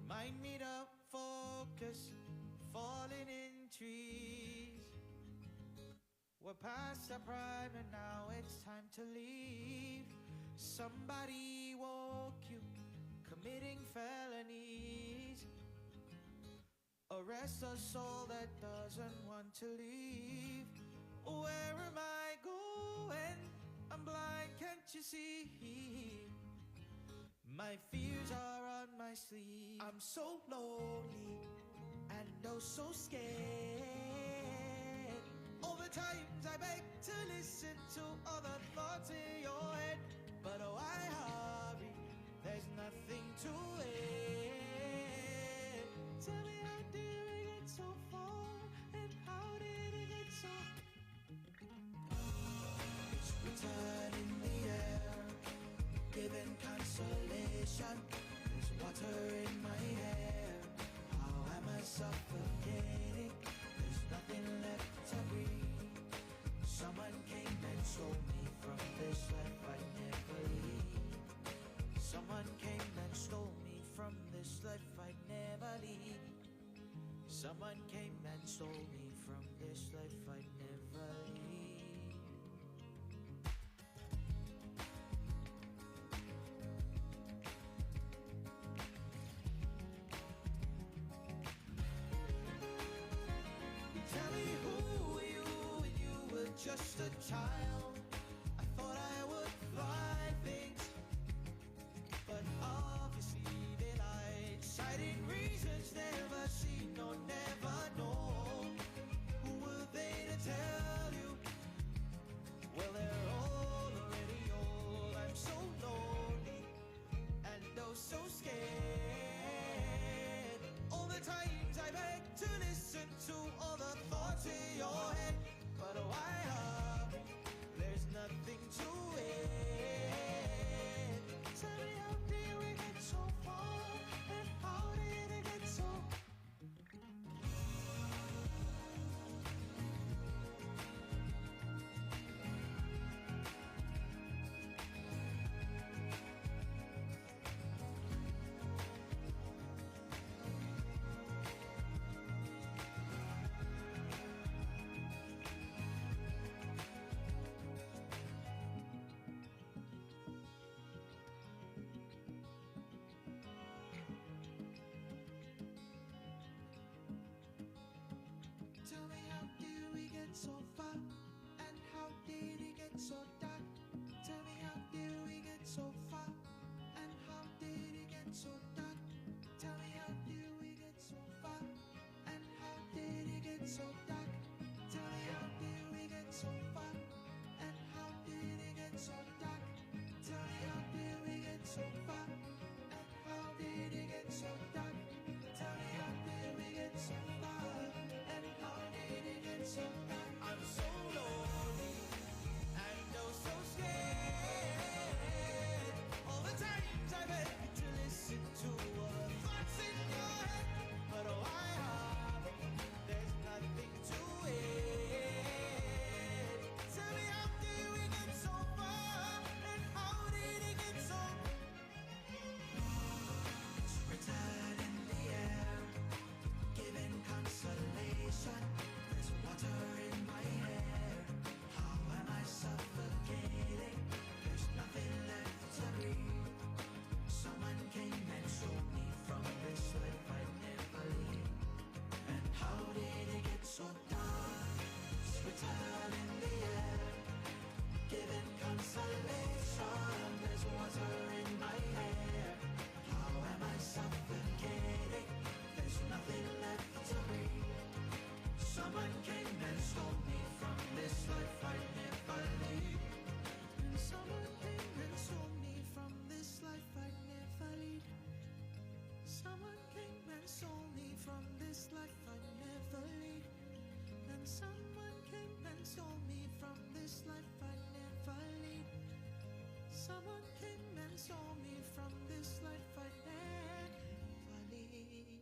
Remind me to focus, falling in trees. We're past our prime and now it's time to leave. Somebody woke you, committing felonies. Arrest a soul that doesn't want to leave. Where am I going? I'm blind, can't you see? My fears are on my sleeve. I'm so lonely and oh so scared. All the times I beg to listen to other thoughts in your head, but oh I hurry, there's nothing to it. Tell me, how did we get so far, and how did it get so? It's written in the air, giving consolation. There's water in my hair. How am I suffocating? There's nothing left to breathe. Someone came and stole me from this life I never leave. Someone came and stole me from this life I never leave. Someone came and stole me from this life I never leave. Tell me who were you when you were just a child? I thought I would fly things, but obviously they lied. Citing reasons never seen or never known. Who were they to tell you? Well, they're all already old. I'm so lonely and oh so scared. All the times I beg to listen to all the thoughts in your head, but oh I hurry, there's nothing to it. Tell me, how did we get so far, and how did it get so? Tell me, how did we get so far, and how did it get so dark? Tell me, how did we get so far, and how did it get so dark? Tell me, how did we get so far, and how did it get so dark? Tell me, how did we get so far, and how did it get so dark? Tell me, how did we get so far, and how did it get so dark? Tell me, how did we get so far, and how did it get so dark? I'm so lonely and oh so scared. All the times I beg to listen to all the thoughts in your head, but oh I hurry, there's nothing to it. Tell me, how did we get so far, and how did it get so? It's written in the air, giving consolation. There's water in my hair. How am I suffocating? There's nothing left to breathe. Someone came and stole me from this life I never leave. And how did it get so dark? It's written in the air, giving consolation. There's water in my hair. How am I suffocating? There's nothing left to breathe. Someone came and stole me from this life I never leave. And someone came and stole me from this life I never lead. Someone came and stole me from this life I never lead. And someone came and stole me from this life I never lead. Someone came and stole me from this life I never lead.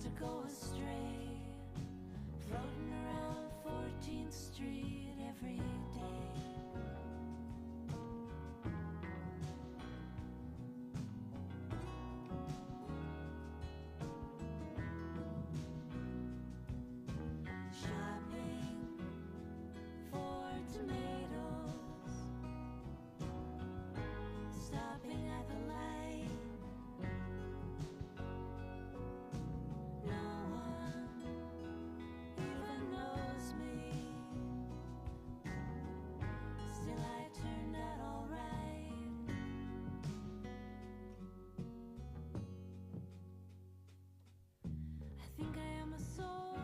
to go astray, floating around 14th Street every day. Shopping for tomatoes, stopping at the light. No one even knows me. Still I turned out alright. I think I am a soul.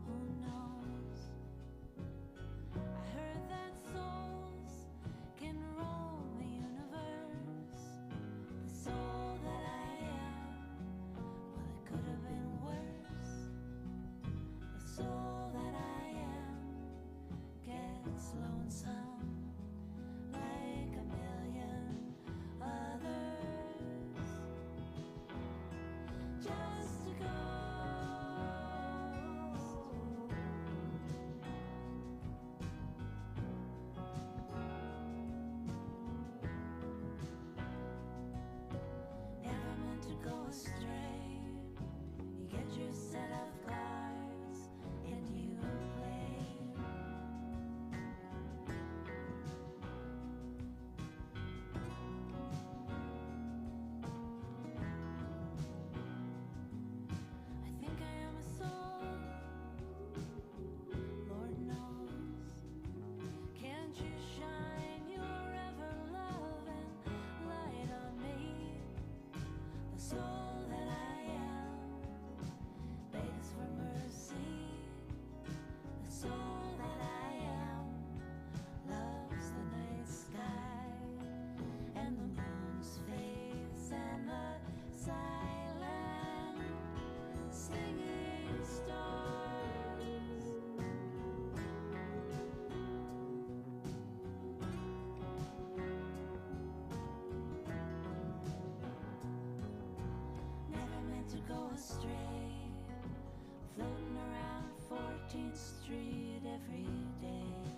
Who knows? I heard that souls can roam the universe. The soul that I am, well, it could have been worse. The soul that I am gets lonesome like a million others. Just a ghost. Never meant to go astray. You get your set of cards and you play. I think I am a soul. Lord knows. Can't you shine your ever love and light on me? The soul that I am begs for mercy. The soul that I am loves the night sky and the moon's face and the silent singing stars. Never meant to go astray, floating around 14th Street every day.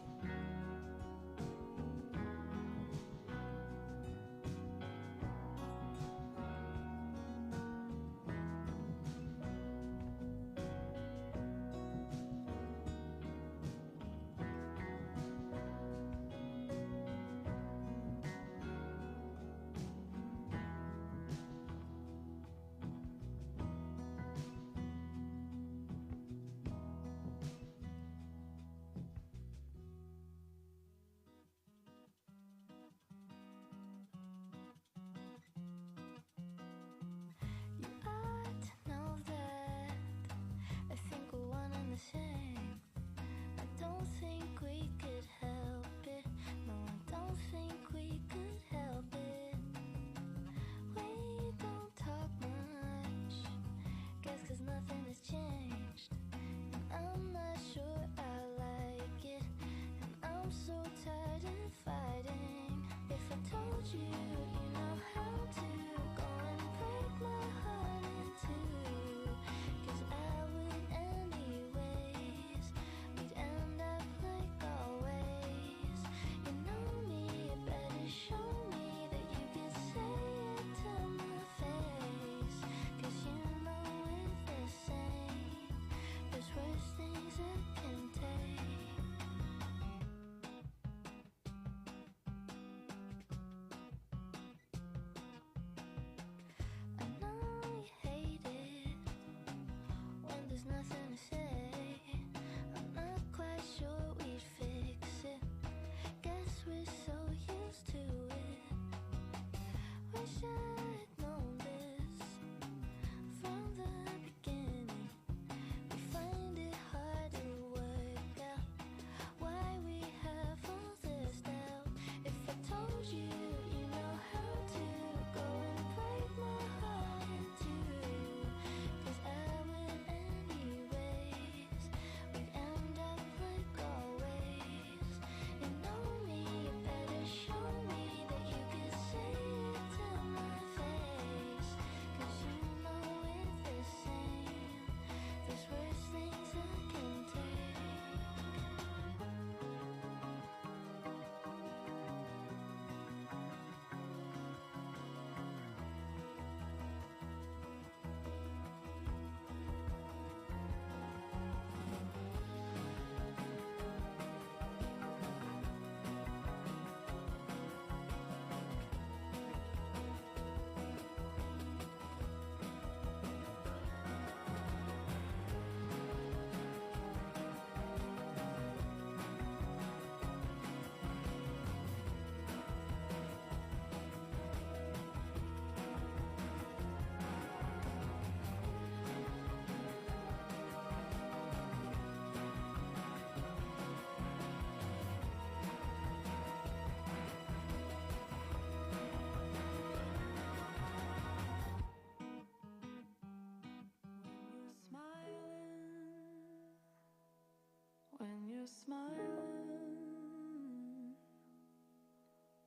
smiling,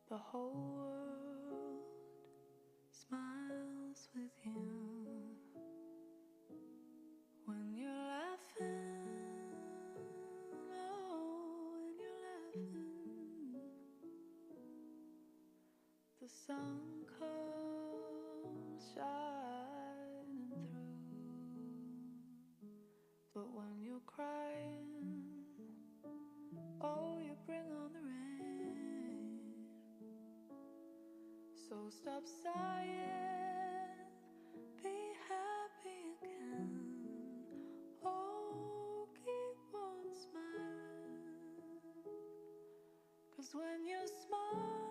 the whole world smiles with you. When you're laughing, oh, when you're laughing, the sun comes shining through. But when you're crying, oh, you bring on the rain. So stop sighing, be happy again. Oh, keep on smiling, 'cause when you're smiling,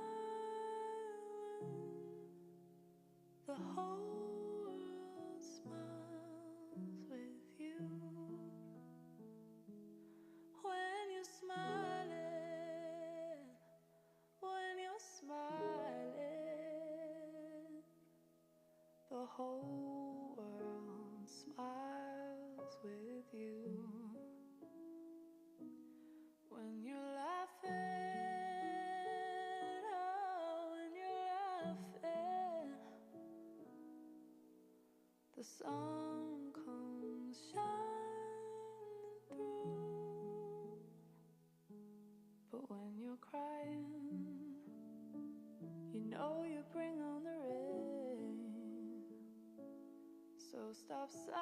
the whole world smiles with you. When you're smiling, when you're smiling, the whole world smiles with you. When you're laughing, oh, when you're laughing, the sun comes shining through. But when you're crying, you know you bring on the rain. So stop sighing,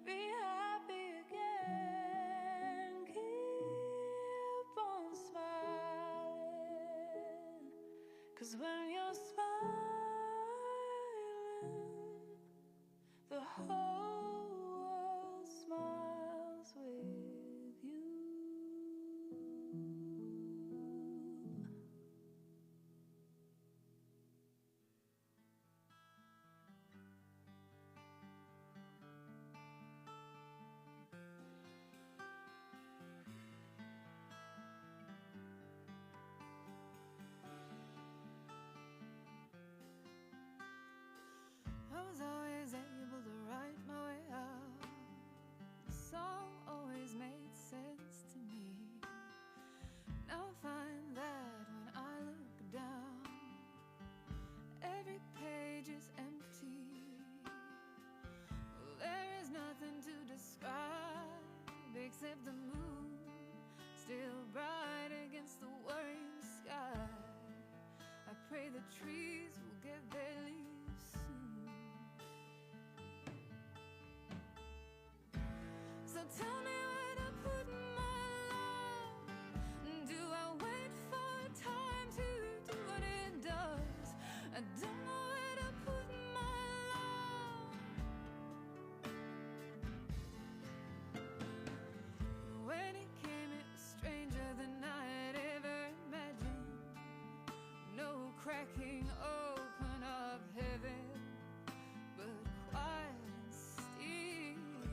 be happy again. Keep on smiling, 'cause when you're smiling, the whole world smiles with you. I was always able to write my way out. The song always made sense to me. Now I find that when I look down, every page is empty. Well, there is nothing to describe except the moon still bright against the worrying sky. I pray the trees will get their leaves soon. So tell me where to put my love. Do I wait for time to do what it does? I don't know where to put my love. When it came, it was stranger than I had ever imagined. No cracking open of heaven, but quiet and still.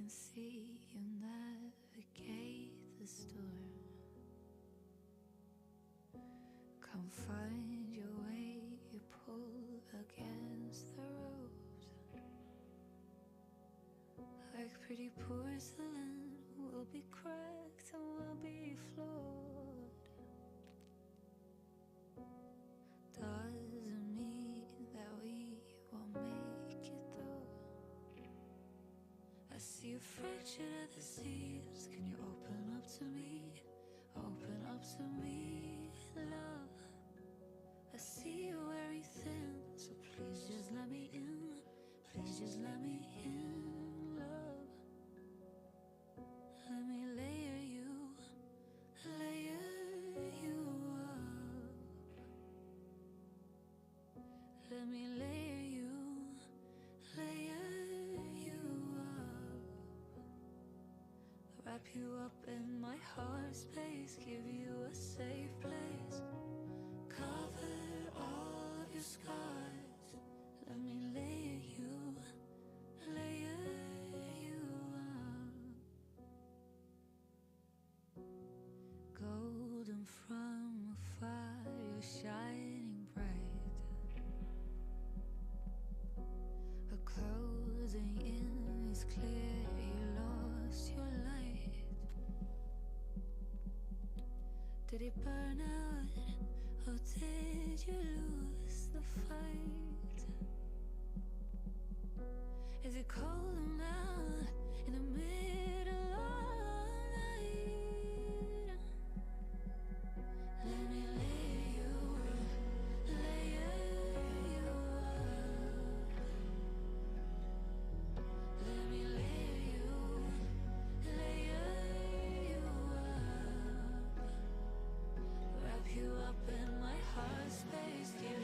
see you navigate the storm. Come find your way, you pull against the ropes. Like pretty porcelain, we'll be cracked and we'll be flawed. Doesn't mean that we won't make it though. I see you fractured at the seams. Can you open up to me? Open up to me, love. I see you wearing thin, so please just let me in. Please just let me in, love. Let me layer you up. Let me layer you up. Wrap you up in my heart space, give you a safe place. Cover all of your scars. Let me layer you up. Golden from afar, you're shining bright. A closing in is clear, you lost your light. Did it burn out, or did you lose the fight? Is it cold now in the middle of the night? Let me layer you up. Let me layer you up. Wrap you up in my heart space, give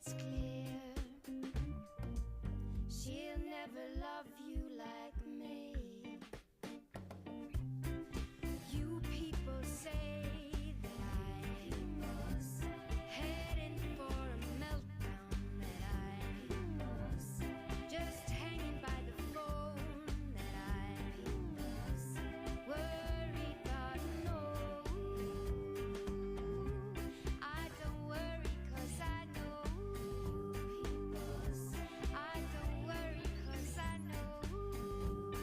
it's clear she'll never love you like me. You people say that I'm heading for a meltdown, that I'm just hanging by the phone, that I'm worried, but no, I don't worry 'cause I know people. I don't worry 'cause I know people.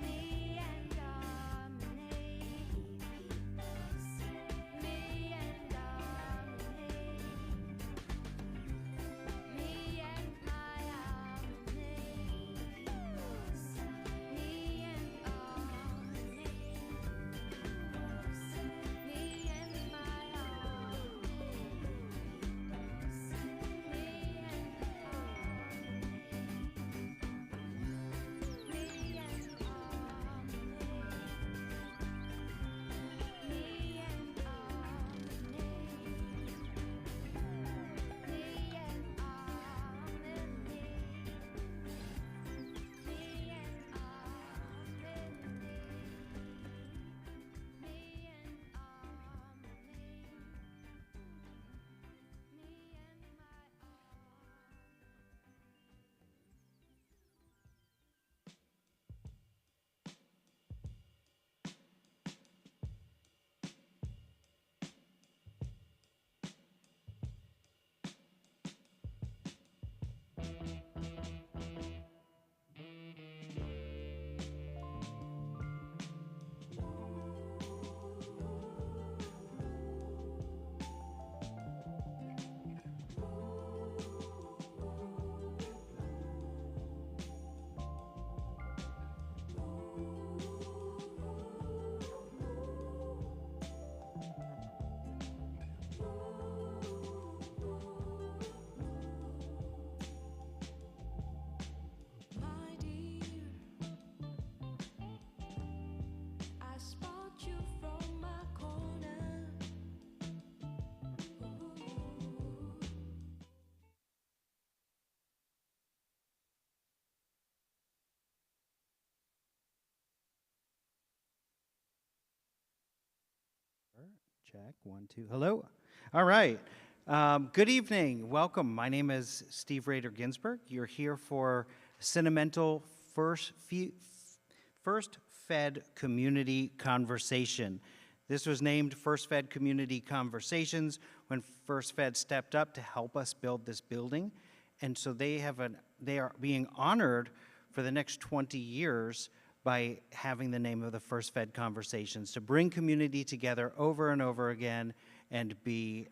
Me and dominate people. Me and dominate. Me and my dominate peoples. Me and dominate. Me and my My dear, I spot you from my corner. Check, 1, 2, hello. All right, good evening, welcome. My name is Steve Rader Ginsburg. You're here for Cinemental First Fed Community Conversation. This was named First Fed Community Conversations when First Fed stepped up to help us build this building. And so they are being honored for the next 20 years by having the name of the First Fed Conversations to bring community together over and over again and be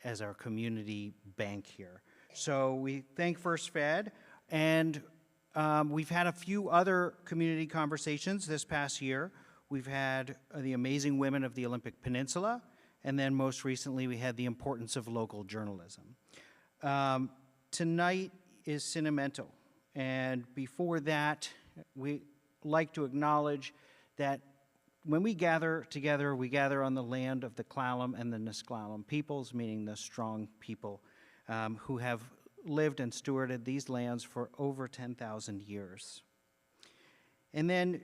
as our community bank here. So we thank First Fed, and we've had a few other community conversations this past year. We've had the amazing women of the Olympic Peninsula, and then most recently we had the importance of local journalism. Tonight is Cinemental. And before that, we like to acknowledge that when we gather together, we gather on the land of the Klallam and the Nisquallam peoples, meaning the strong people who have lived and stewarded these lands for over 10,000 years. And then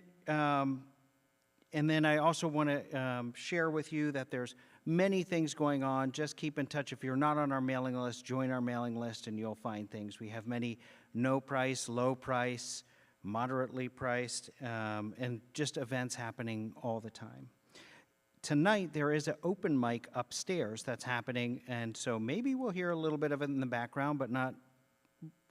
I also want to share with you that there's many things going on. Just keep in touch. If you're not on our mailing list, join our mailing list and you'll find things. We have many no price, low price, moderately priced, and just events happening all the time. Tonight, there is an open mic upstairs that's happening, and so maybe we'll hear a little bit of it in the background, but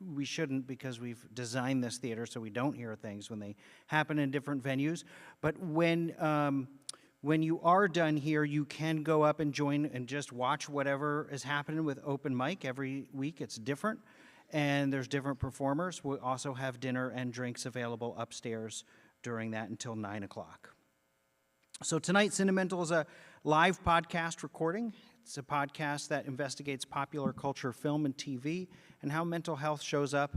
we shouldn't, because we've designed this theater so we don't hear things when they happen in different venues. But when you are done here, you can go up and join and just watch whatever is happening with open mic. Every week it's different, and there's different performers. We'll also have dinner and drinks available upstairs during that until 9 o'clock. So tonight, Cinemental is a live podcast recording. It's a podcast that investigates popular culture, film, and TV, and how mental health shows up,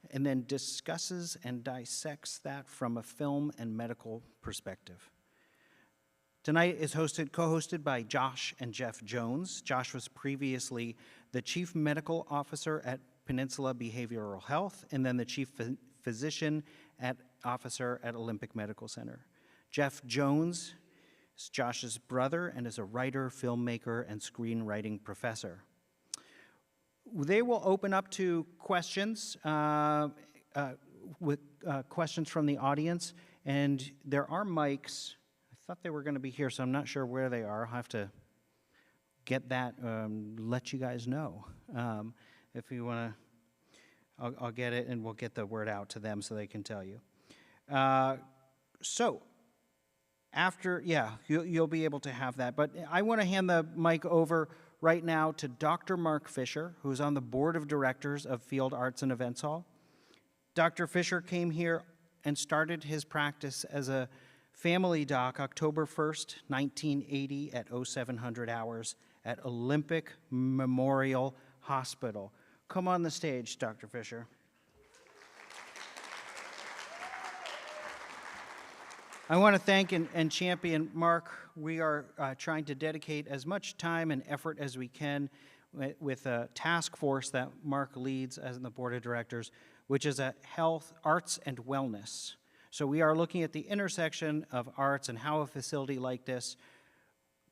and then discusses and dissects that from a film and medical perspective. Tonight is co-hosted by Josh and Jeff Jones. Josh was previously the Chief Medical Officer at Peninsula Behavioral Health, and then the Chief Physician Officer at Olympic Medical Center. Jeff Jones is Josh's brother and is a writer, filmmaker, and screenwriting professor. They will open up to questions with questions from the audience, and there are mics. I thought they were going to be here, so I'm not sure where they are. I'll have to get that, let you guys know. If you want to, I'll get it, and we'll get the word out to them so they can tell you. So after, yeah, you'll be able to have that. But I want to hand the mic over right now to Dr. Mark Fisher, who's on the board of directors of Field Arts and Events Hall. Dr. Fisher came here and started his practice as a family doc October 1st, 1980 at 0700 hours at Olympic Memorial Hospital. Come on the stage, Dr. Fisher. I want to thank and champion Mark. We are trying to dedicate as much time and effort as we can with a task force that Mark leads as in the board of directors, which is a health, arts, and wellness. So we are looking at the intersection of arts and how a facility like this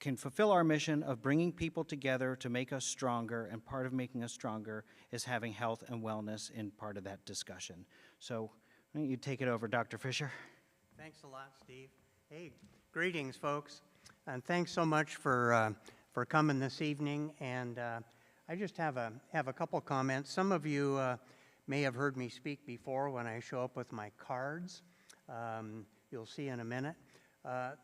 can fulfill our mission of bringing people together to make us stronger, and part of making us stronger is having health and wellness in part of that discussion. So why don't you take it over, Dr. Fisher? Thanks a lot, Steve. Hey, greetings, folks, and thanks so much for coming this evening. And I just have a couple comments. Some of you may have heard me speak before when I show up with my cards. You'll see in a minute.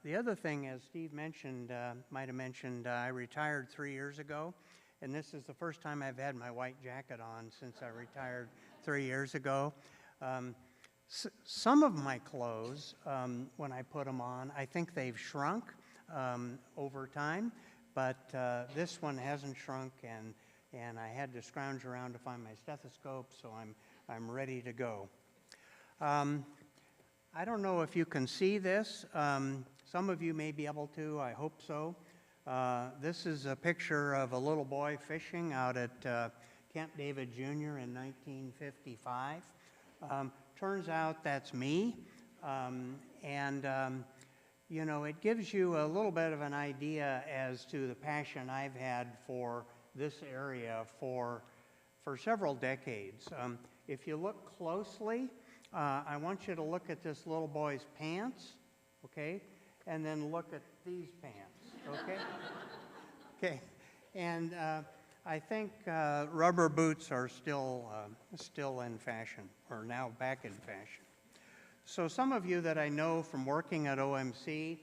The other thing, as Steve mentioned, might have mentioned, I retired 3 years ago, and this is the first time I've had my white jacket on since I retired 3 years ago. Some of my clothes, when I put them on, I think they've shrunk over time, but this one hasn't shrunk, and I had to scrounge around to find my stethoscope, so I'm ready to go. I don't know if you can see this. Some of you may be able to, I hope so. This is a picture of a little boy fishing out at Camp David Jr. in 1955. Turns out that's me, you know, it gives you a little bit of an idea as to the passion I've had for this area for several decades. If you look closely, I want you to look at this little boy's pants, okay, and then look at these pants, okay? Okay, and I think rubber boots are still in fashion, or now back in fashion. So some of you that I know from working at OMC,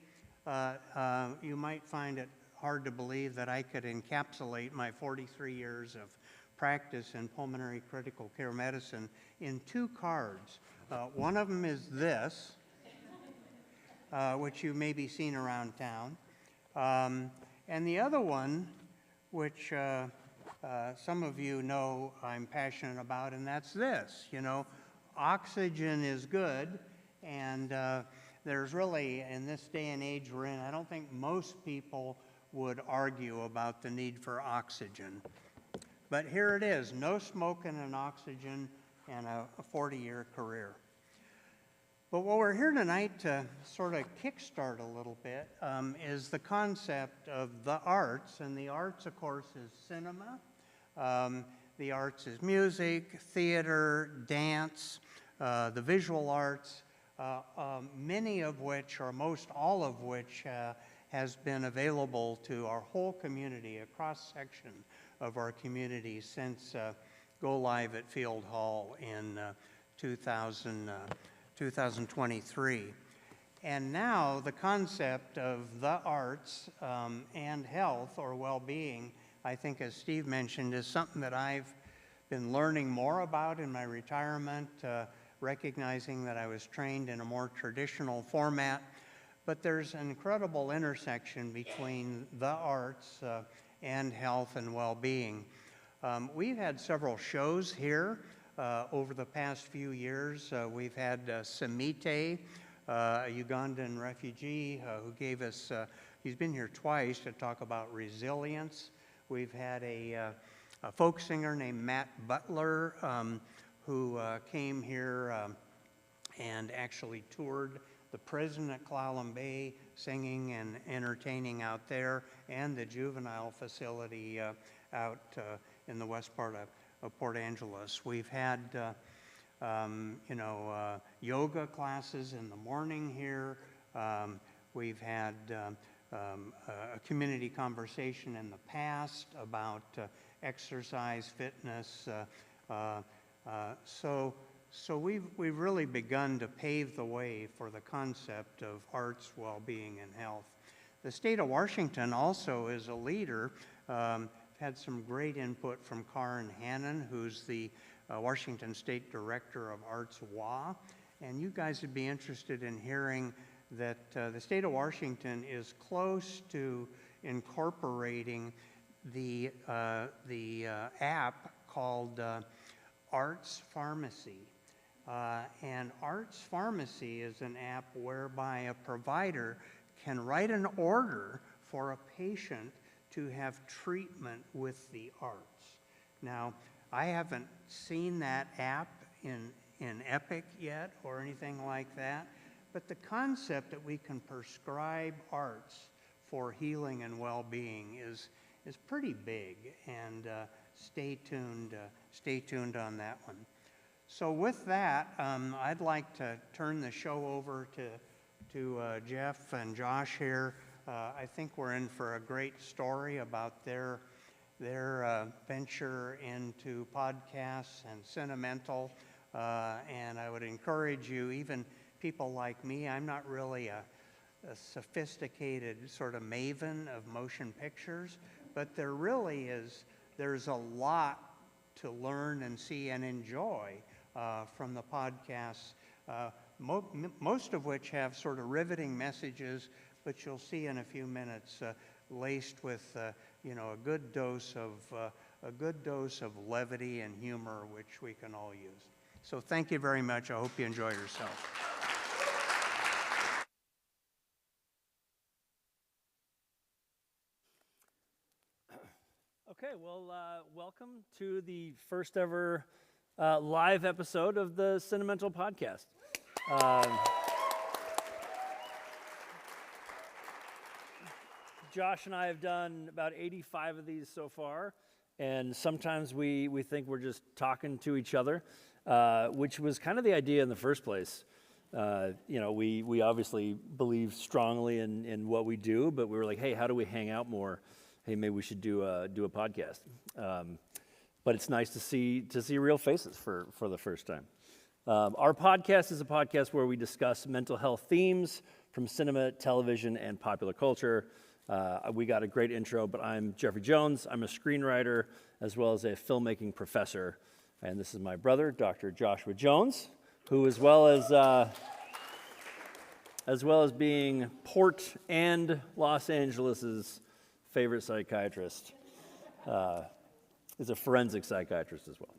you might find it hard to believe that I could encapsulate my 43 years of practice in pulmonary critical care medicine in 2 cards. One of them is this, which you may be seen around town, and the other one, which some of you know I'm passionate about, and that's this. You know, oxygen is good, and there's really, in this day and age we're in, I don't think most people would argue about the need for oxygen. But here it is, no smoking and oxygen and a 40-year career. But what we're here tonight to sort of kickstart a little bit is the concept of the arts, and the arts, of course, is cinema. The arts is music, theater, dance, the visual arts, many of which, or most all of which, has been available to our whole community, a cross-section of our community since go live at Field Hall in 2023. And now the concept of the arts and health or well-being, I think, as Steve mentioned, is something that I've been learning more about in my retirement, recognizing that I was trained in a more traditional format. But there's an incredible intersection between the arts and health and well-being. We've had several shows here over the past few years. We've had Samite, a Ugandan refugee who gave us he's been here twice to talk about resilience. We've had a folk singer named Matt Butler who came here and actually toured the prison at Clallam Bay, singing and entertaining out there, and the juvenile facility out in the west part of Port Angeles. We've had yoga classes in the morning here. We've had a community conversation in the past about exercise, fitness. So we've really begun to pave the way for the concept of arts, well-being, and health. The state of Washington also is a leader. Had some great input from Karen Hannon, who's the Washington State Director of Arts WA. And you guys would be interested in hearing that the state of Washington is close to incorporating the app called Arts Pharmacy. And Arts Pharmacy is an app whereby a provider can write an order for a patient to have treatment with the arts. Now, I haven't seen that app in Epic yet or anything like that, but the concept that we can prescribe arts for healing and well-being is pretty big, and stay tuned on that one. So with that, I'd like to turn the show over to Jeff and Josh here. I think we're in for a great story about their venture into podcasts and Cinemental, and I would encourage you, even people like me, I'm not really a sophisticated sort of maven of motion pictures, but there's a lot to learn and see and enjoy from the podcasts, most of which have sort of riveting messages, but you'll see in a few minutes laced with a good dose of levity and humor, which we can all use. So thank you very much. I hope you enjoy yourself. Okay, well, welcome to the first ever live episode of the Cinemental podcast. Josh and I have done about 85 of these so far, and sometimes we think we're just talking to each other, which was kind of the idea in the first place. We obviously believe strongly in what we do, but we were like, hey, how do we hang out more? Hey, maybe we should do a podcast. But it's nice to see real faces for the first time. Our podcast is a podcast where we discuss mental health themes from cinema, television, and popular culture. We got a great intro, but I'm Jeffrey Jones. I'm a screenwriter as well as a filmmaking professor. And this is my brother, Dr. Joshua Jones, who as well as being Port and Los Angeles's favorite psychiatrist, is a forensic psychiatrist as well.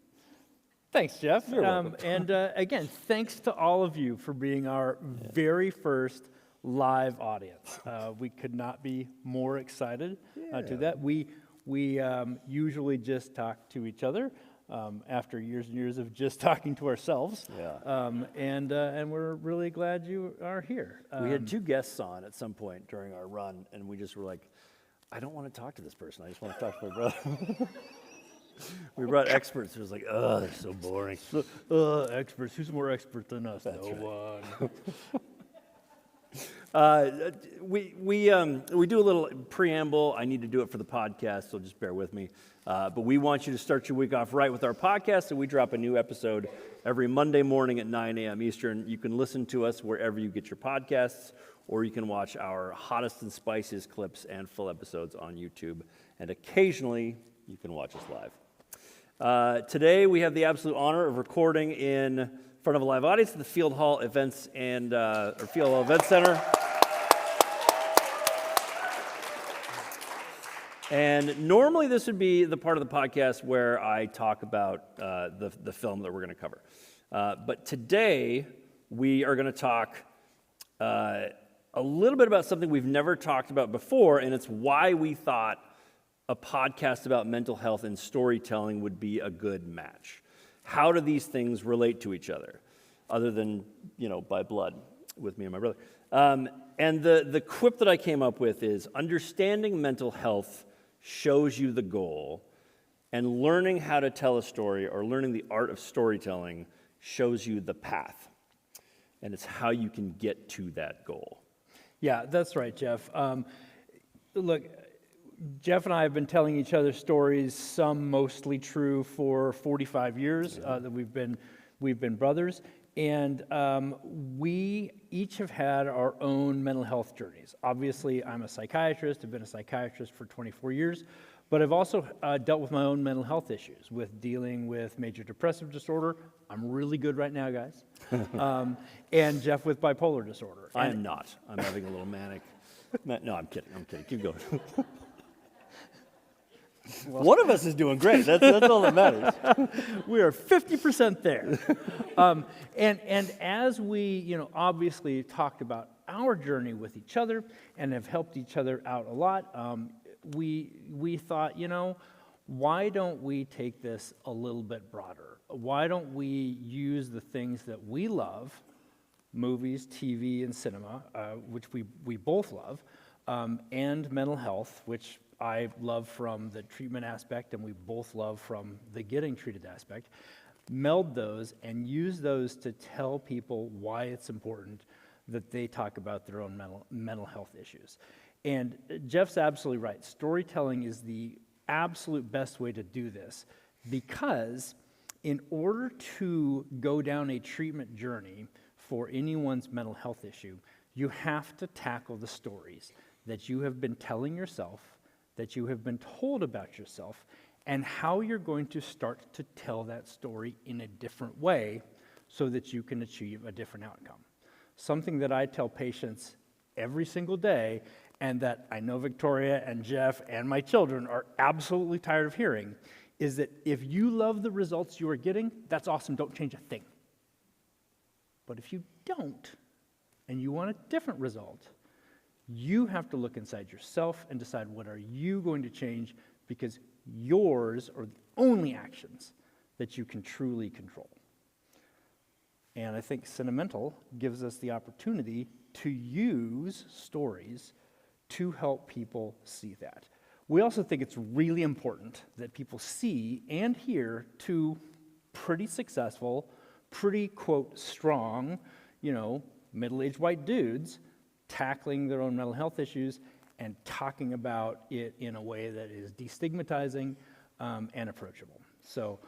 Thanks, Jeff. You're welcome. And again, thanks to all of you for being our very first live audience. We could not be more excited to that. We usually just talk to each other after years and years of just talking to ourselves. Yeah. And we're really glad you are here. We had two guests on at some point during our run, and we just were like, I don't want to talk to this person. I just want to talk to my brother. We brought experts. It was like, they're so boring. Experts. Who's more expert than us? That's no right. one. We do a little preamble. I need to do it for the podcast, so just bear with me. But we want you to start your week off right with our podcast, so we drop a new episode every Monday morning at 9 a.m. Eastern. You can listen to us wherever you get your podcasts, or you can watch our hottest and spiciest clips and full episodes on YouTube. And occasionally, you can watch us live. Today, we have the absolute honor of recording in front of a live audience at the Field Hall Events Field Hall Event Center. And normally, this would be the part of the podcast where I talk about the film that we're going to cover. But today, we are going to talk a a little bit about something we've never talked about before, and it's why we thought a podcast about mental health and storytelling would be a good match. How do these things relate to each other, other than, by blood with me and my brother? And the quip that I came up with is, understanding mental health shows you the goal, and learning how to tell a story or learning the art of storytelling shows you the path. And it's how you can get to that goal. Yeah, that's right, Jeff. Look, Jeff and I have been telling each other stories, some mostly true, for 45 years that we've been brothers, and we each have had our own mental health journeys. Obviously, I'm a psychiatrist. I've been a psychiatrist for 24 years, but I've also dealt with my own mental health issues, with dealing with major depressive disorder. I'm really good right now, guys. And Jeff with bipolar disorder. I am not. I'm having a little manic. No, I'm kidding. Keep going. One of us is doing great. That's all that matters. We are 50% there. And as we, obviously talked about our journey with each other and have helped each other out a lot, we thought, why don't we take this a little bit broader? Why don't we use the things that we love, movies, TV, and cinema, which we both love, and mental health, which I love from the treatment aspect and we both love from the getting treated aspect, meld those and use those to tell people why it's important that they talk about their own mental health issues. And Jeff's absolutely right. Storytelling is the absolute best way to do this, because in order to go down a treatment journey for anyone's mental health issue, you have to tackle the stories that you have been telling yourself, that you have been told about yourself, and how you're going to start to tell that story in a different way so that you can achieve a different outcome. Something that I tell patients every single day, and that I know Victoria and Jeff and my children are absolutely tired of hearing, is that if you love the results you are getting, that's awesome, don't change a thing. But if you don't, and you want a different result, you have to look inside yourself and decide, what are you going to change, because yours are the only actions that you can truly control. And I think Cinemental gives us the opportunity to use stories to help people see that. We also think it's really important that people see and hear two pretty successful, pretty, quote, strong, middle-aged white dudes tackling their own mental health issues and talking about it in a way that is destigmatizing and approachable. So,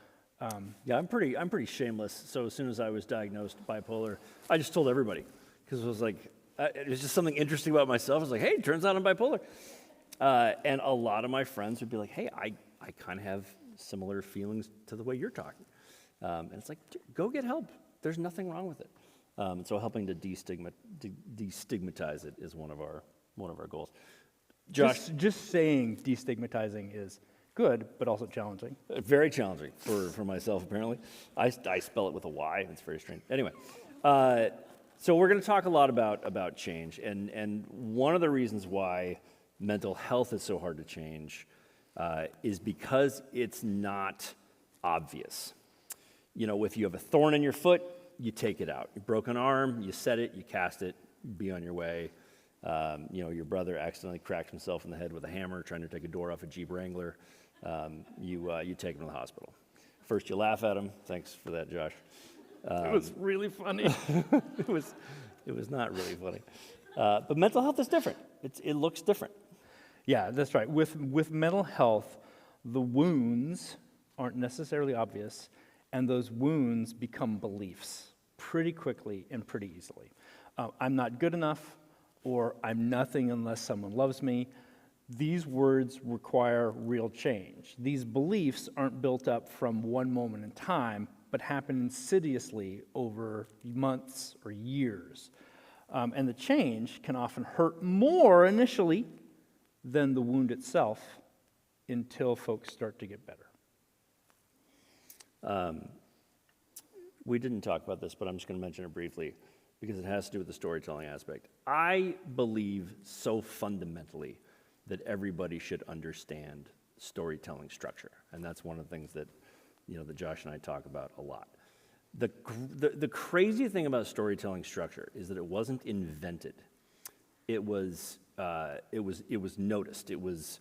yeah, I'm pretty shameless. So as soon as I was diagnosed bipolar, I just told everybody, because it was like, it was just something interesting about myself. I was like, hey, turns out I'm bipolar. And a lot of my friends would be like, hey, I kind of have similar feelings to the way you're talking. And it's like, go get help. There's nothing wrong with it. And so helping to destigmatize it is one of our goals. Josh? Just saying destigmatizing is good, but also challenging. Very challenging for myself, apparently. I spell it with a Y. It's very strange. Anyway, so we're going to talk a lot about change. And one of the reasons why mental health is so hard to change is because it's not obvious. If you have a thorn in your foot, you take it out. Your broken arm, you set it, you cast it, be on your way. Your brother accidentally cracked himself in the head with a hammer trying to take a door off a Jeep Wrangler. You take him to the hospital. First, you laugh at him. Thanks for that, Josh. It was really funny. It was not really funny. But mental health is different. It looks different. Yeah, that's right. With mental health, the wounds aren't necessarily obvious, and those wounds become beliefs pretty quickly and pretty easily. I'm not good enough, or I'm nothing unless someone loves me. These words require real change. These beliefs aren't built up from one moment in time, but happen insidiously over months or years. And the change can often hurt more initially than the wound itself until folks start to get better. We didn't talk about this, but I'm just going to mention it briefly. because it has to do with the storytelling aspect. I believe so fundamentally that everybody should understand storytelling structure, and that's one of the things that, that Josh and I talk about a lot. The crazy thing about storytelling structure is that it wasn't invented. It was noticed. It was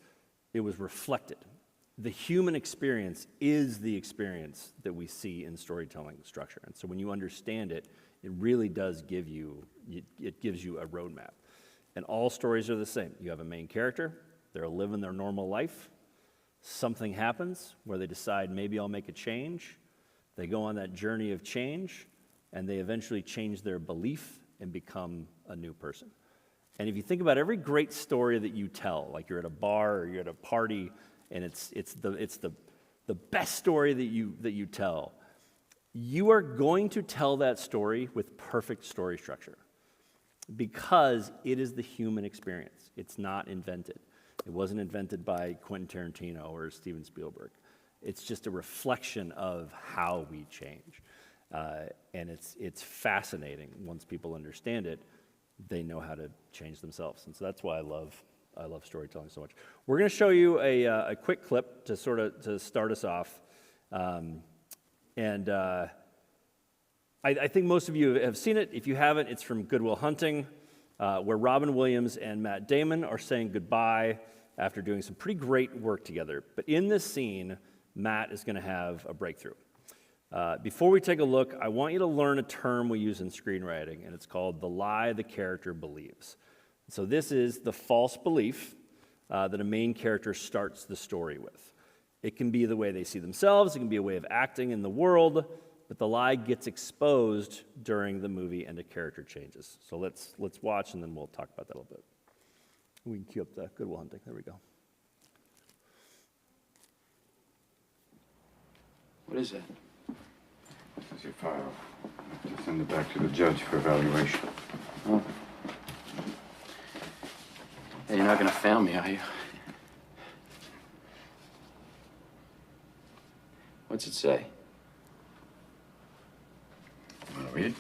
reflected. The human experience is the experience that we see in storytelling structure, and so when you understand it, it really does give you a roadmap. And all stories are the same. You have a main character. They're living their normal life. Something happens where they decide, maybe I'll make a change. They go on that journey of change, and they eventually change their belief and become a new person. And if you think about every great story that you tell, like you're at a bar or you're at a party, and it's the best story that you tell, you are going to tell that story with perfect story structure because it is the human experience. It's not invented. It wasn't invented by Quentin Tarantino or Steven Spielberg. It's just a reflection of how we change. And it's fascinating. Once people understand it, they know how to change themselves. And so that's why I love storytelling so much. We're going to show you a quick clip to to start us off. I think most of you have seen it. If you haven't, it's from Good Will Hunting, where Robin Williams and Matt Damon are saying goodbye after doing some pretty great work together. But in this scene, Matt is going to have a breakthrough. Before we take a look, I want you to learn a term we use in screenwriting, and it's called the lie the character believes. So this is the false belief that a main character starts the story with. It can be the way they see themselves, it can be a way of acting in the world, but the lie gets exposed during the movie and a character changes. So let's watch, and then we'll talk about that a little bit. We can cue up the Good Will Hunting. There we go. What is that? This is your file. I have to send it back to the judge for evaluation. Oh. Hey, you're not gonna fail me, are you? What's it say? Want to read?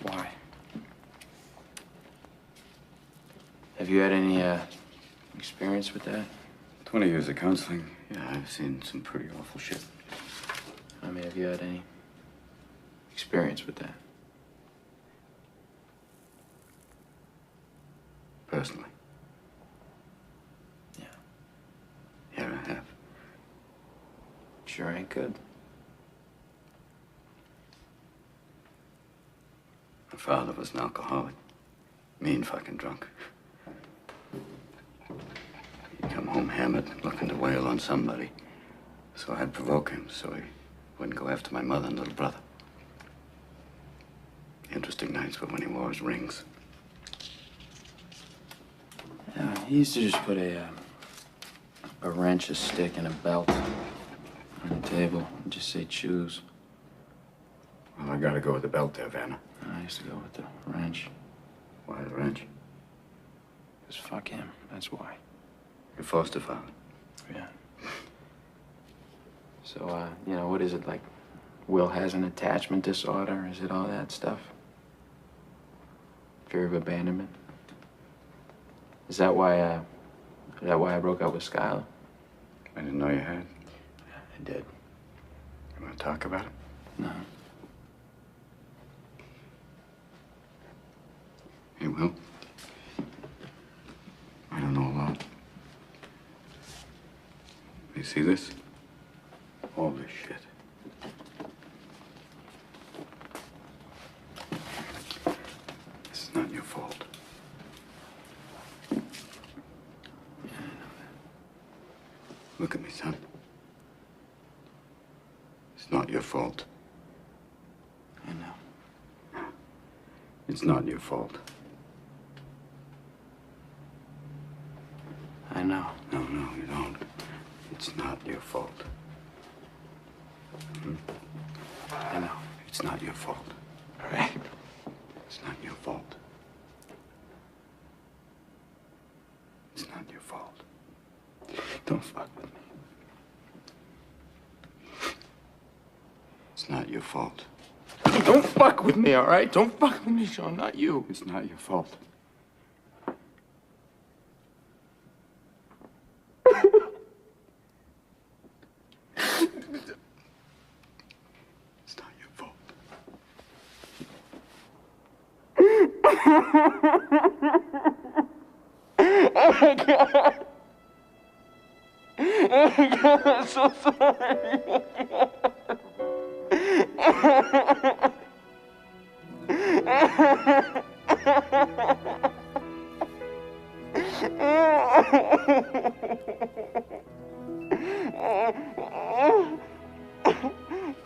Why? Have you had any, experience with that? 20 years of counseling. Yeah, I've seen some pretty awful shit. I mean, have you had any experience with that? Personally. Yeah. Yeah, I have. Sure ain't good. My father was an alcoholic. Mean fucking drunk. He'd come home hammered, looking to wail on somebody. So I'd provoke him so he wouldn't go after my mother and little brother. Interesting nights were when he wore his rings. Yeah, he used to just put a wrench, a stick, and a belt on the table and just say choose. Well, I gotta go with the belt there, Vanna. I used to go with the wrench. Why the wrench? Because fuck him, that's why. Your foster father. Yeah. So, what is it, like, Will has an attachment disorder? Is it all that stuff? Fear of abandonment? Is that why I broke up with Skylar? I didn't know you had. I did. You wanna talk about it? No. Hey, Will. I don't know a lot. You see this? All this shit. This is not your fault. Yeah, I know that. Look at me, son. It's not your fault. I know. It's not your fault. I know. No, you don't. It's not your fault. I know. It's not your fault. All right. It's not your fault. It's not your fault. Don't fuck with me. It's not your fault. Don't fuck with me, all right? Don't fuck with me, Sean, not you. It's not your fault. It's not your fault. Oh my God. Oh my God, I'm so sorry.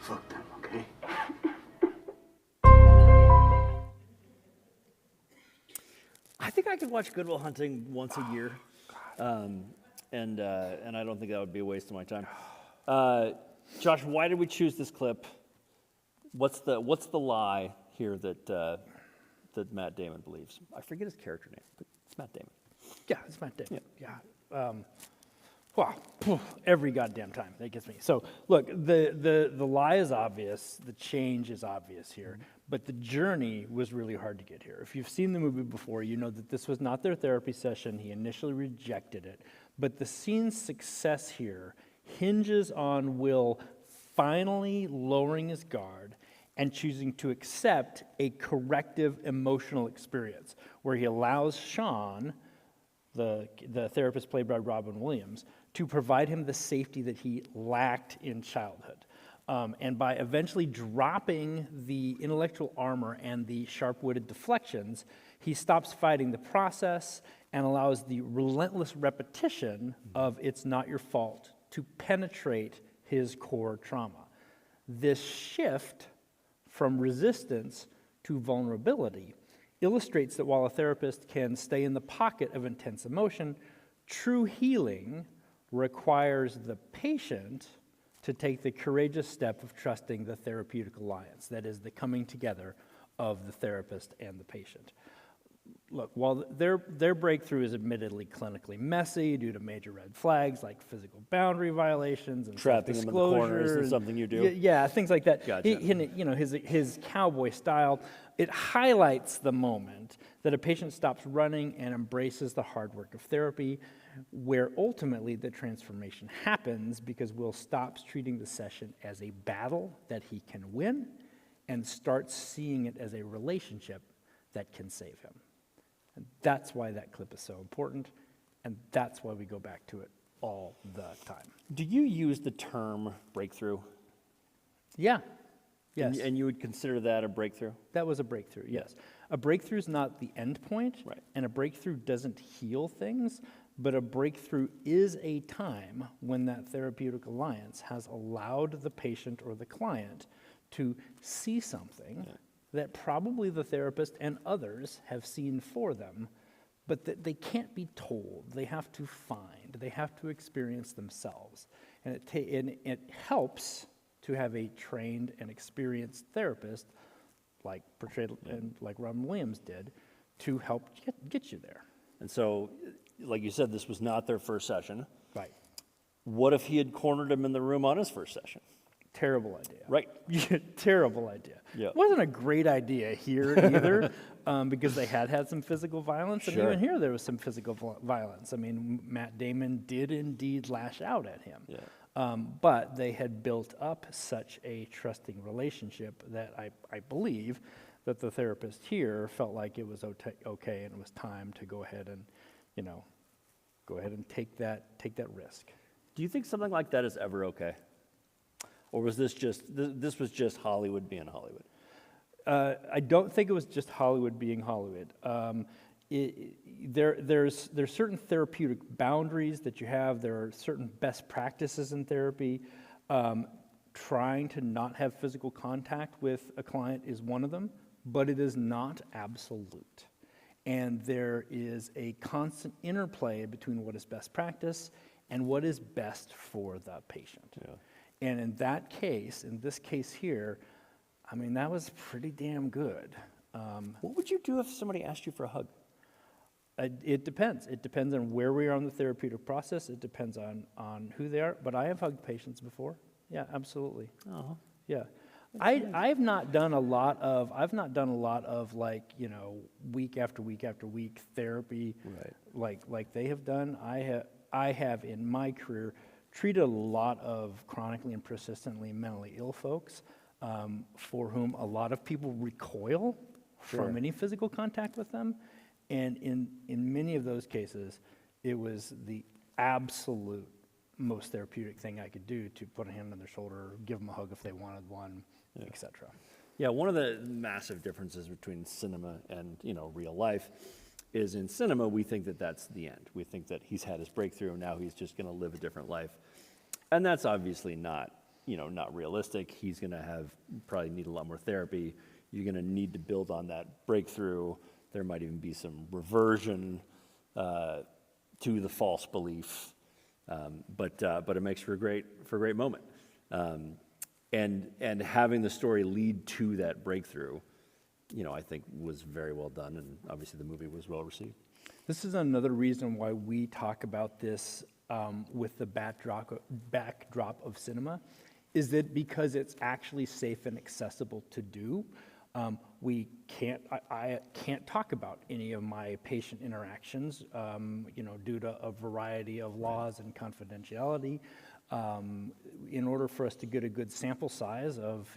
Fuck them, okay? I think I could watch Good Will Hunting once a year, and I don't think that would be a waste of my time. Josh, why did we choose this clip? What's the lie here that Matt Damon believes? I forget his character name, but it's Matt Damon. Yeah, it's Matt Damon. Yeah. Wow, every goddamn time, that gets me. So look, the lie is obvious, the change is obvious here, but the journey was really hard to get here. If you've seen the movie before, you know that this was not their therapy session. He initially rejected it, but the scene's success here hinges on Will finally lowering his guard and choosing to accept a corrective emotional experience where he allows Sean, the therapist played by Robin Williams, to provide him the safety that he lacked in childhood. And by eventually dropping the intellectual armor and the sharp-witted deflections, he stops fighting the process and allows the relentless repetition of "it's not your fault" to penetrate his core trauma. This shift from resistance to vulnerability illustrates that while a therapist can stay in the pocket of intense emotion, true healing requires the patient to take the courageous step of trusting the therapeutic alliance, that is, the coming together of the therapist and the patient. Look, while their breakthrough is admittedly clinically messy due to major red flags like physical boundary violations and Trapping him in the corner isn't something you do? Yeah, things like that. Gotcha. His cowboy style, it highlights the moment that a patient stops running and embraces the hard work of therapy, where ultimately the transformation happens because Will stops treating the session as a battle that he can win and starts seeing it as a relationship that can save him. And that's why that clip is so important, and that's why we go back to it all the time. Do you use the term breakthrough? Yeah. Yes. And you would consider that a breakthrough? That was a breakthrough, yes. A breakthrough is not the end point, Right. and a breakthrough doesn't heal things, but a breakthrough is a time when that therapeutic alliance has allowed the patient or the client to see something that probably the therapist and others have seen for them, but that they can't be told. They have to find. They have to experience themselves. And it helps to have a trained and experienced therapist, like portrayed and like Robin Williams did, to help get you there. And so, like you said, this was not their first session. Right. What if he had cornered him in the room on his first session? Terrible idea. Right. Terrible idea. Yeah. Wasn't a great idea here either, because they had some physical violence, and Sure. even here there was some physical violence. I mean, Matt Damon did indeed lash out at him. Yeah. But they had built up such a trusting relationship that I believe that the therapist here felt like it was okay and it was time to go ahead and, take that risk. Do you think something like that is ever okay? Or was this just Hollywood being Hollywood? I don't think it was just Hollywood being Hollywood. There's certain therapeutic boundaries that you have. There are certain best practices in therapy. Trying to not have physical contact with a client is one of them, but it is not absolute. And there is a constant interplay between what is best practice and what is best for the patient. Yeah. And in this case here, I mean, that was pretty damn good. What would you do if somebody asked you for a hug? It depends. It depends on where we are on the therapeutic process. It depends on who they are. But I have hugged patients before. Yeah, absolutely. Oh. Yeah. I've not done a lot of like, week after week after week therapy, like they have done. I have in my career treated a lot of chronically and persistently mentally ill folks, for whom a lot of people recoil from any physical contact with them, and in many of those cases, it was the absolute most therapeutic thing I could do to put a hand on their shoulder, give them a hug if they wanted one, etc. Yeah, one of the massive differences between cinema and real life is in cinema we think that that's the end. We think that he's had his breakthrough and now he's just going to live a different life, and that's obviously not realistic. He's going to probably need a lot more therapy. You're going to need to build on that breakthrough. There might even be some reversion to the false belief, but it makes for a great moment. And having the story lead to that breakthrough, I think was very well done, and obviously the movie was well received. This is another reason why we talk about this with the backdrop of cinema, is that because it's actually safe and accessible to do. I can't talk about any of my patient interactions, due to a variety of laws and confidentiality. In order for us to get a good sample size of,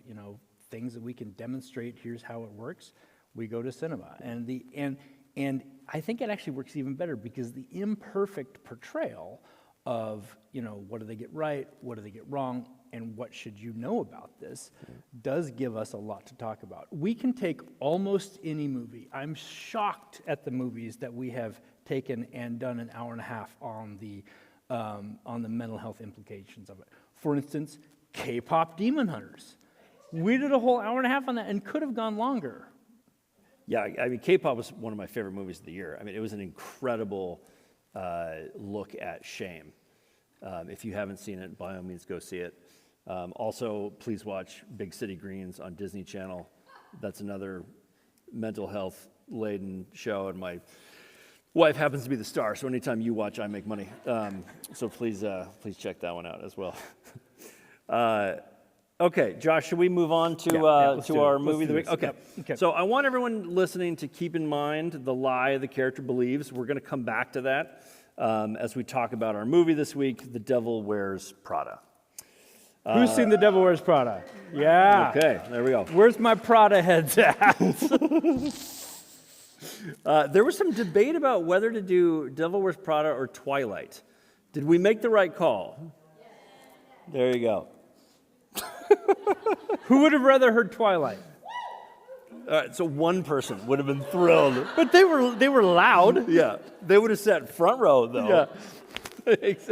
things that we can demonstrate, here's how it works, we go to cinema. And I think it actually works even better because the imperfect portrayal of, what do they get right, what do they get wrong, and what should you know about this, does give us a lot to talk about. We can take almost any movie. I'm shocked at the movies that we have taken and done an hour and a half on the mental health implications of it. For instance, K-pop Demon Hunters. We did a whole hour and a half on that and could have gone longer. Yeah, I mean, K-pop was one of my favorite movies of the year. I mean, it was an incredible look at shame. If you haven't seen it, by all means, go see it. Also, please watch Big City Greens on Disney Channel. That's another mental health-laden show, and my wife happens to be the star, so anytime you watch, I make money. So please check that one out as well. Okay, Josh, should we move on to our movie of the week? Okay. Okay. So I want everyone listening to keep in mind the lie the character believes. We're going to come back to that as we talk about our movie this week, The Devil Wears Prada. Who's seen The Devil Wears Prada? Yeah. Okay, there we go. Where's my Prada heads at? There was some debate about whether to do Devil Wears Prada or Twilight. Did we make the right call? There you go. Who would have rather heard Twilight? All right, so one person would have been thrilled. But they were loud. Yeah, they would have sat front row, though. Yeah.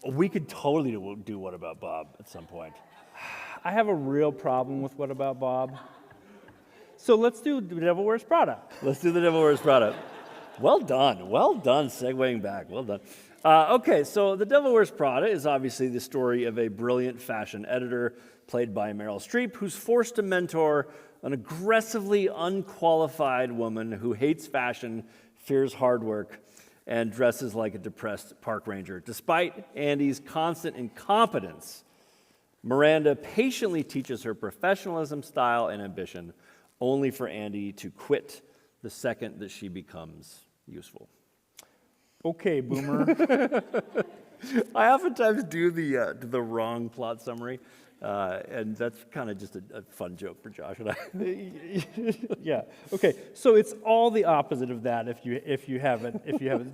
We could totally do What About Bob at some point. I have a real problem with What About Bob? So let's do The Devil Wears Prada. Let's do The Devil Wears Prada. Well done, segueing back, well done. Okay, so The Devil Wears Prada is obviously the story of a brilliant fashion editor played by Meryl Streep who's forced to mentor an aggressively unqualified woman who hates fashion, fears hard work, and dresses like a depressed park ranger. Despite Andy's constant incompetence, Miranda patiently teaches her professionalism, style, and ambition, only for Andy to quit the second that she becomes useful. Okay, Boomer. I oftentimes do the wrong plot summary, and that's kind of just a fun joke for Josh and I. Yeah. Okay. So it's all the opposite of that. If you haven't,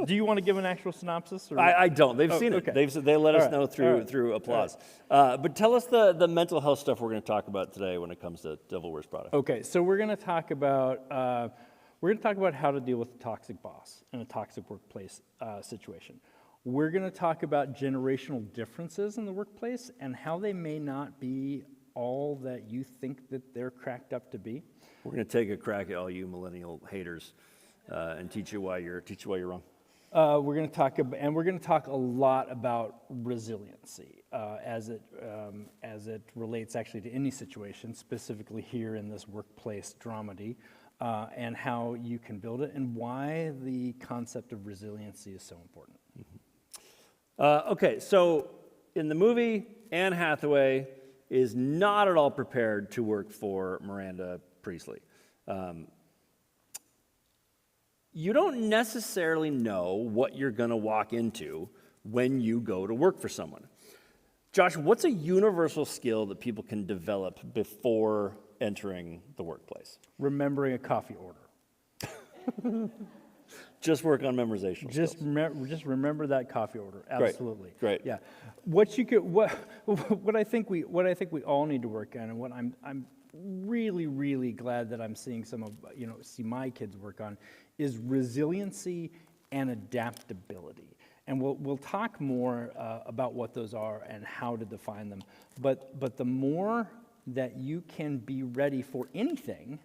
do you want to give an actual synopsis? Or? I don't. They've seen it. Okay. They let us know All through applause. But tell us the mental health stuff we're going to talk about today when it comes to Devil Wears Prada. Okay. So we're going to talk about how to deal with a toxic boss in a toxic workplace situation. We're going to talk about generational differences in the workplace and how they may not be all that you think that they're cracked up to be. We're going to take a crack at all you millennial haters and teach you why you're wrong. We're going to talk a lot about resiliency as it relates actually to any situation, specifically here in this workplace dramedy, and how you can build it and why the concept of resiliency is so important. Okay, so in the movie, Anne Hathaway is not at all prepared to work for Miranda Priestley. You don't necessarily know what you're going to walk into when you go to work for someone. Josh, what's a universal skill that people can develop before entering the workplace? Remembering a coffee order. Just work on memorization. Just remember that coffee order. Absolutely. Great. Yeah. What I think we all need to work on, and what I'm really glad that I'm seeing see my kids work on, is resiliency and adaptability. And we'll talk more about what those are and how to define them. But the more that you can be ready for anything,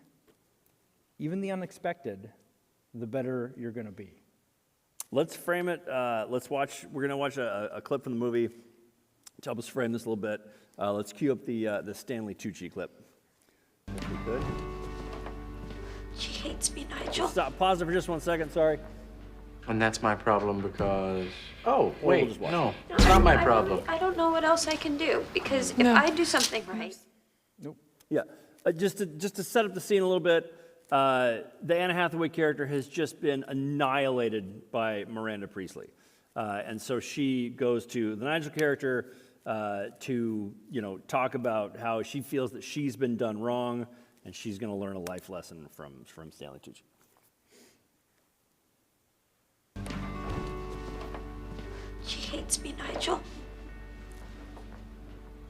even the unexpected, the better you're going to be. Let's frame it. We're going to watch a clip from the movie to help us frame this a little bit. Let's cue up the Stanley Tucci clip. If we could. She hates me, Nigel. Stop. Pause it for just 1 second. Sorry. And that's my problem because... Oh, Or we'll wait, just watch no, it. it's not my problem. I don't know what else I can do, because if I do something right... Yeah. Just to set up the scene a little bit, the Anne Hathaway character has just been annihilated by Miranda Priestley. And so she goes to the Nigel character to talk about how she feels that she's been done wrong, and she's going to learn a life lesson from Stanley Tucci. She hates me, Nigel.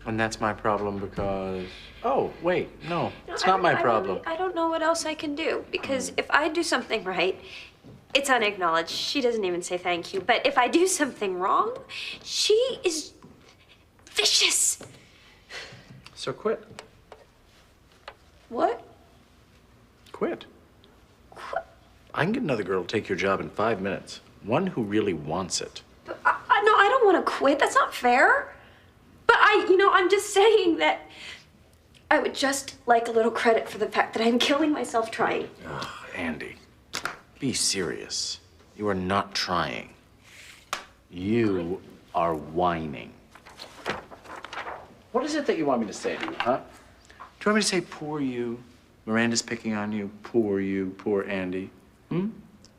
And that's my problem because... Oh, wait, no, it's not my problem. I don't know what else I can do, because if I do something right, it's unacknowledged. She doesn't even say thank you. But if I do something wrong, she is vicious. So quit. What? Quit. I can get another girl to take your job in 5 minutes. One who really wants it. But no, I don't want to quit. That's not fair. But I'm just saying that I would just like a little credit for the fact that I'm killing myself trying. Ugh, Andy, be serious. You are not trying. You are whining. What is it that you want me to say to you, huh? Do you want me to say, poor you? Miranda's picking on you. Poor you, poor Andy.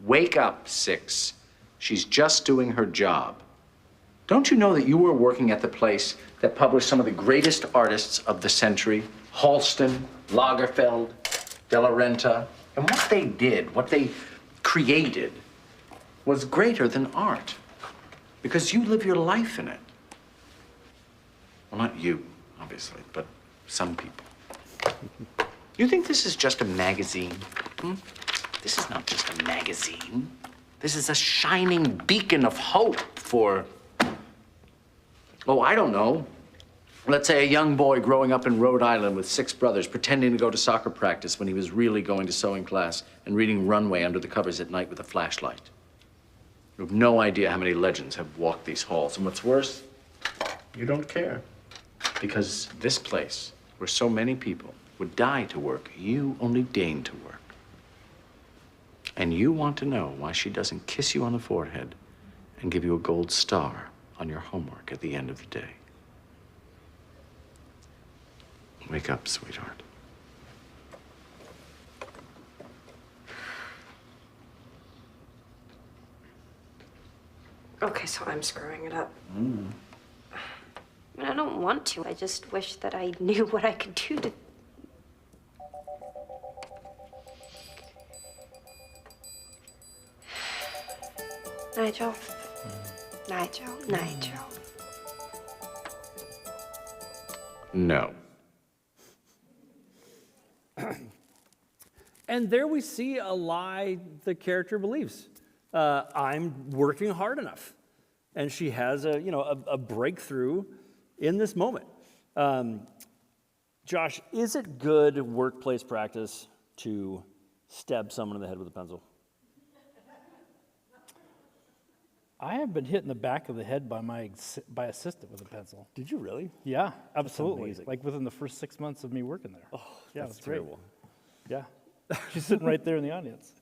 Wake up, 6. She's just doing her job. Don't you know that you were working at the place that published some of the greatest artists of the century? Halston, Lagerfeld, De La Renta. And what they did, what they created, was greater than art. Because you live your life in it. Well, not you, obviously, but some people. You think this is just a magazine? This is not just a magazine. This is a shining beacon of hope for... Oh, I don't know. Let's say a young boy growing up in Rhode Island with 6 brothers, pretending to go to soccer practice when he was really going to sewing class and reading Runway under the covers at night with a flashlight. You have no idea how many legends have walked these halls. And what's worse, you don't care. Because this place, where so many people would die to work, you only deign to work. And you want to know why she doesn't kiss you on the forehead and give you a gold star on your homework at the end of the day. Wake up, sweetheart. Okay, so I'm screwing it up. I don't want to. I just wish that I knew what I could do to... Nigel. Nigel. No. And there we see a lie the character believes. I'm working hard enough. And she has a breakthrough in this moment. Josh, is it good workplace practice to stab someone in the head with a pencil? I have been hit in the back of the head by my assistant with a pencil. Did you really? Yeah, absolutely. amazing. Like within the first 6 months of me working there. Oh, yeah, that's it's great. terrible. Yeah, she's sitting right there in the audience.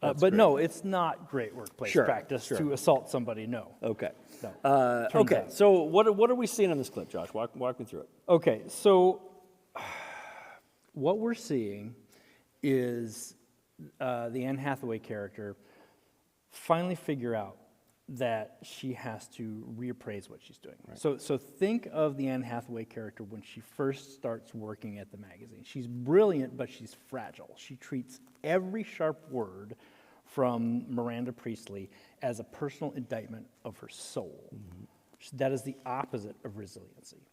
But no, it's not great workplace practice to assault somebody. No. Okay. No. Turns Okay, out. so what are we seeing in this clip, Josh? Walk me through it. Okay, so what we're seeing is the Anne Hathaway character finally figure out that she has to reappraise what she's doing. Right. So think of the Anne Hathaway character when she first starts working at the magazine. She's brilliant, but she's fragile. She treats every sharp word from Miranda Priestley as a personal indictment of her soul. Mm-hmm. That is the opposite of resiliency.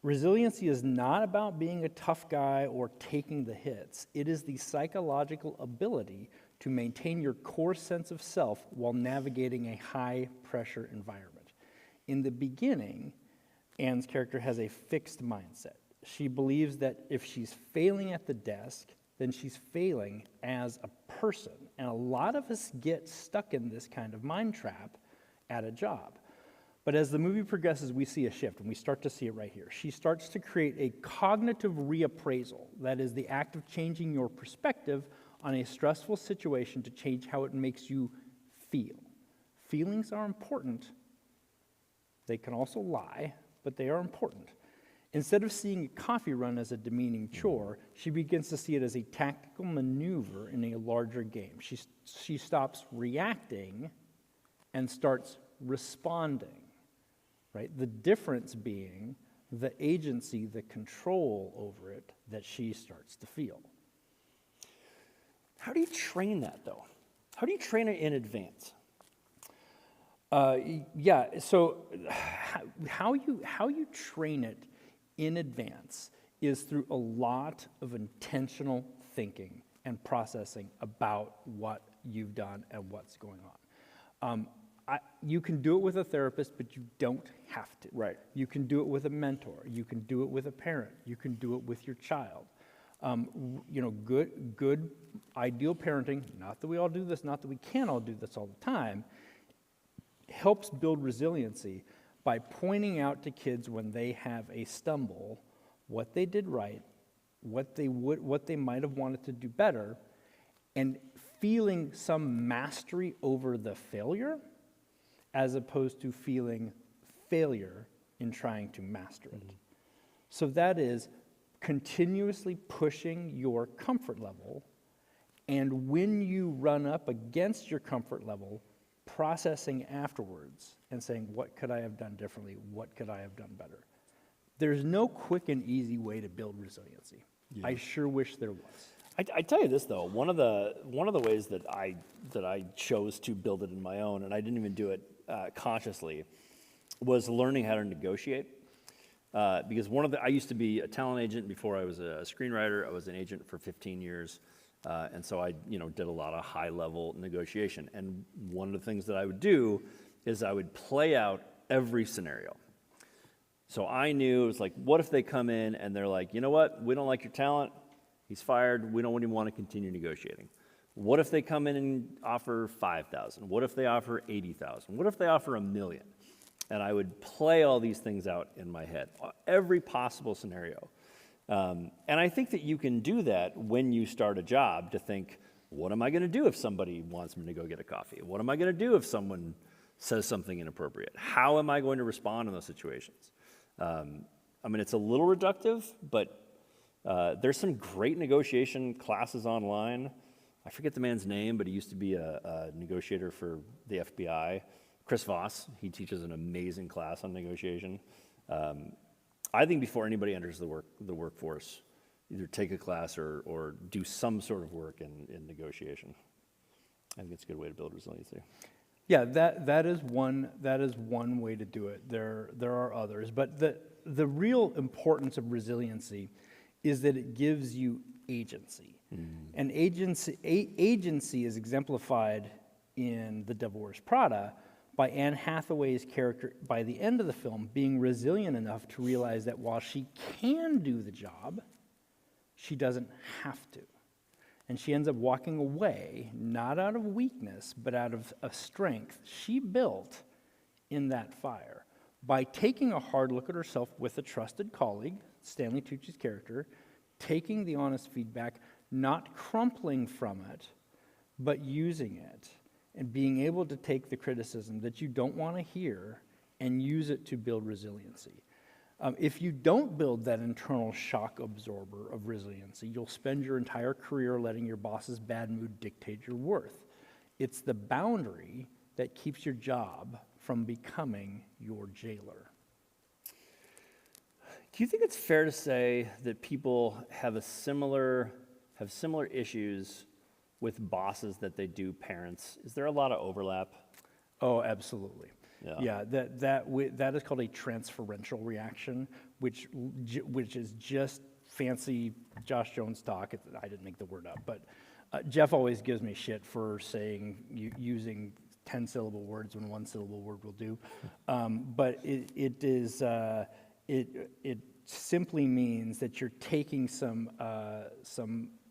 Resiliency is not about being a tough guy or taking the hits. It is the psychological ability to maintain your core sense of self while navigating a high-pressure environment. In the beginning, Anne's character has a fixed mindset. She believes that if she's failing at the desk, then she's failing as a person. And a lot of us get stuck in this kind of mind trap at a job. But as the movie progresses, we see a shift, and we start to see it right here. She starts to create a cognitive reappraisal. That is the act of changing your perspective on a stressful situation to change how it makes you feel. Feelings are important. They can also lie, but they are important. Instead of seeing a coffee run as a demeaning chore, she begins to see it as a tactical maneuver in a larger game. She stops reacting and starts responding, right? The difference being the agency, the control over it that she starts to feel. How do you train that, though? How do you train it in advance? So how you train it in advance is through a lot of intentional thinking and processing about what you've done and what's going on. You can do it with a therapist, but you don't have to. Right. You can do it with a mentor. You can do it with a parent. You can do it with your child. Good, ideal parenting, not that we all do this, not that we can all do this all the time, helps build resiliency by pointing out to kids when they have a stumble, what they did right, what they might have wanted to do better, and feeling some mastery over the failure, as opposed to feeling failure in trying to master it. Mm-hmm. So that is continuously pushing your comfort level, and when you run up against your comfort level, processing afterwards and saying, what could I have done differently? What could I have done better? There's no quick and easy way to build resiliency. Yeah. I sure wish there was. I tell you this though, one of the ways that I chose to build it in my own, and I didn't even do it consciously, was learning how to negotiate. Because I used to be a talent agent before I was a screenwriter. I was an agent for 15 years. And so I, did a lot of high-level negotiation. And one of the things that I would do is I would play out every scenario. So I knew, it was like, what if they come in and they're like, you know what, we don't like your talent, he's fired, we don't even want to continue negotiating. What if they come in and offer $5,000? What if they offer $80,000? What if they offer $1 million? And I would play all these things out in my head, every possible scenario. And I think that you can do that when you start a job, to think, what am I going to do if somebody wants me to go get a coffee? What am I going to do if someone says something inappropriate? How am I going to respond in those situations? It's a little reductive, but there's some great negotiation classes online. I forget the man's name, but he used to be a negotiator for the FBI. Chris Voss, he teaches an amazing class on negotiation. I think before anybody enters the workforce, either take a class or do some sort of work in negotiation. I think it's a good way to build resiliency. Yeah, that is one way to do it. There are others, but the real importance of resiliency is that it gives you agency. Mm. And agency is exemplified in The Devil Wears Prada by Anne Hathaway's character, by the end of the film, being resilient enough to realize that while she can do the job, she doesn't have to. And she ends up walking away, not out of weakness, but out of a strength she built in that fire. By taking a hard look at herself with a trusted colleague, Stanley Tucci's character, taking the honest feedback, not crumpling from it, but using it, and being able to take the criticism that you don't want to hear and use it to build resiliency. If you don't build that internal shock absorber of resiliency, you'll spend your entire career letting your boss's bad mood dictate your worth. It's the boundary that keeps your job from becoming your jailer. Do you think it's fair to say that people have similar issues with bosses that they do parents? Is there a lot of overlap? Oh, absolutely. Yeah. That is called a transferential reaction, which is just fancy Josh Jones talk. I didn't make the word up, but Jeff always gives me shit for saying using 10-syllable words when one-syllable word will do. But it simply means that you're taking some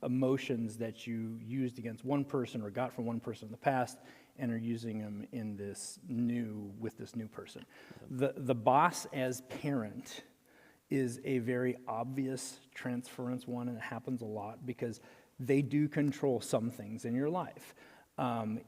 emotions that you used against one person or got from one person in the past and are using them with this new person. The boss as parent is a very obvious transference one, and it happens a lot because they do control some things in your life.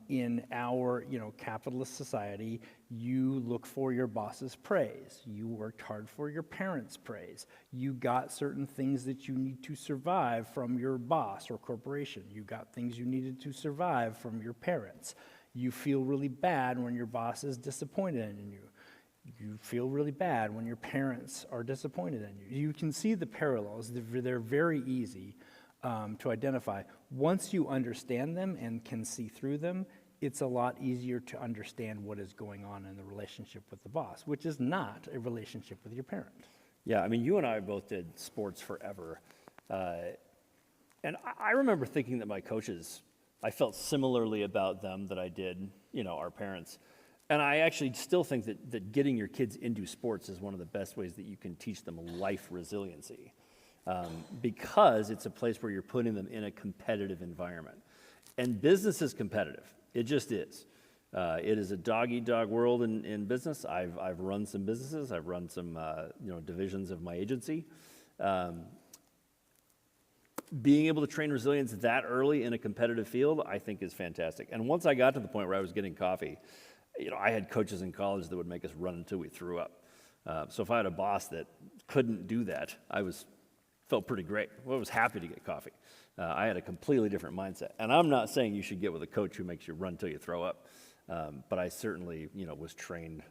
In our capitalist society, you look for your boss's praise. You worked hard for your parents' praise. You got certain things that you need to survive from your boss or corporation. You got things you needed to survive from your parents. You feel really bad when your boss is disappointed in you. You feel really bad when your parents are disappointed in you. You can see the parallels. They're very easy to identify. Once you understand them and can see through them, it's a lot easier to understand what is going on in the relationship with the boss, which is not a relationship with your parent. Yeah, I mean, you and I both did sports forever. And I remember thinking that my coaches, I felt similarly about them that I did, our parents. And I actually still think that getting your kids into sports is one of the best ways that you can teach them life resiliency. Because it's a place where you're putting them in a competitive environment. And business is competitive. It just is. It is a dog-eat-dog world in business. I've run some businesses. I've run some divisions of my agency. Being able to train resilience that early in a competitive field, I think is fantastic. And once I got to the point where I was getting coffee, I had coaches in college that would make us run until we threw up. So if I had a boss that couldn't do that, felt pretty great. I was happy to get coffee. I had a completely different mindset. And I'm not saying you should get with a coach who makes you run until you throw up. But I certainly, was trained.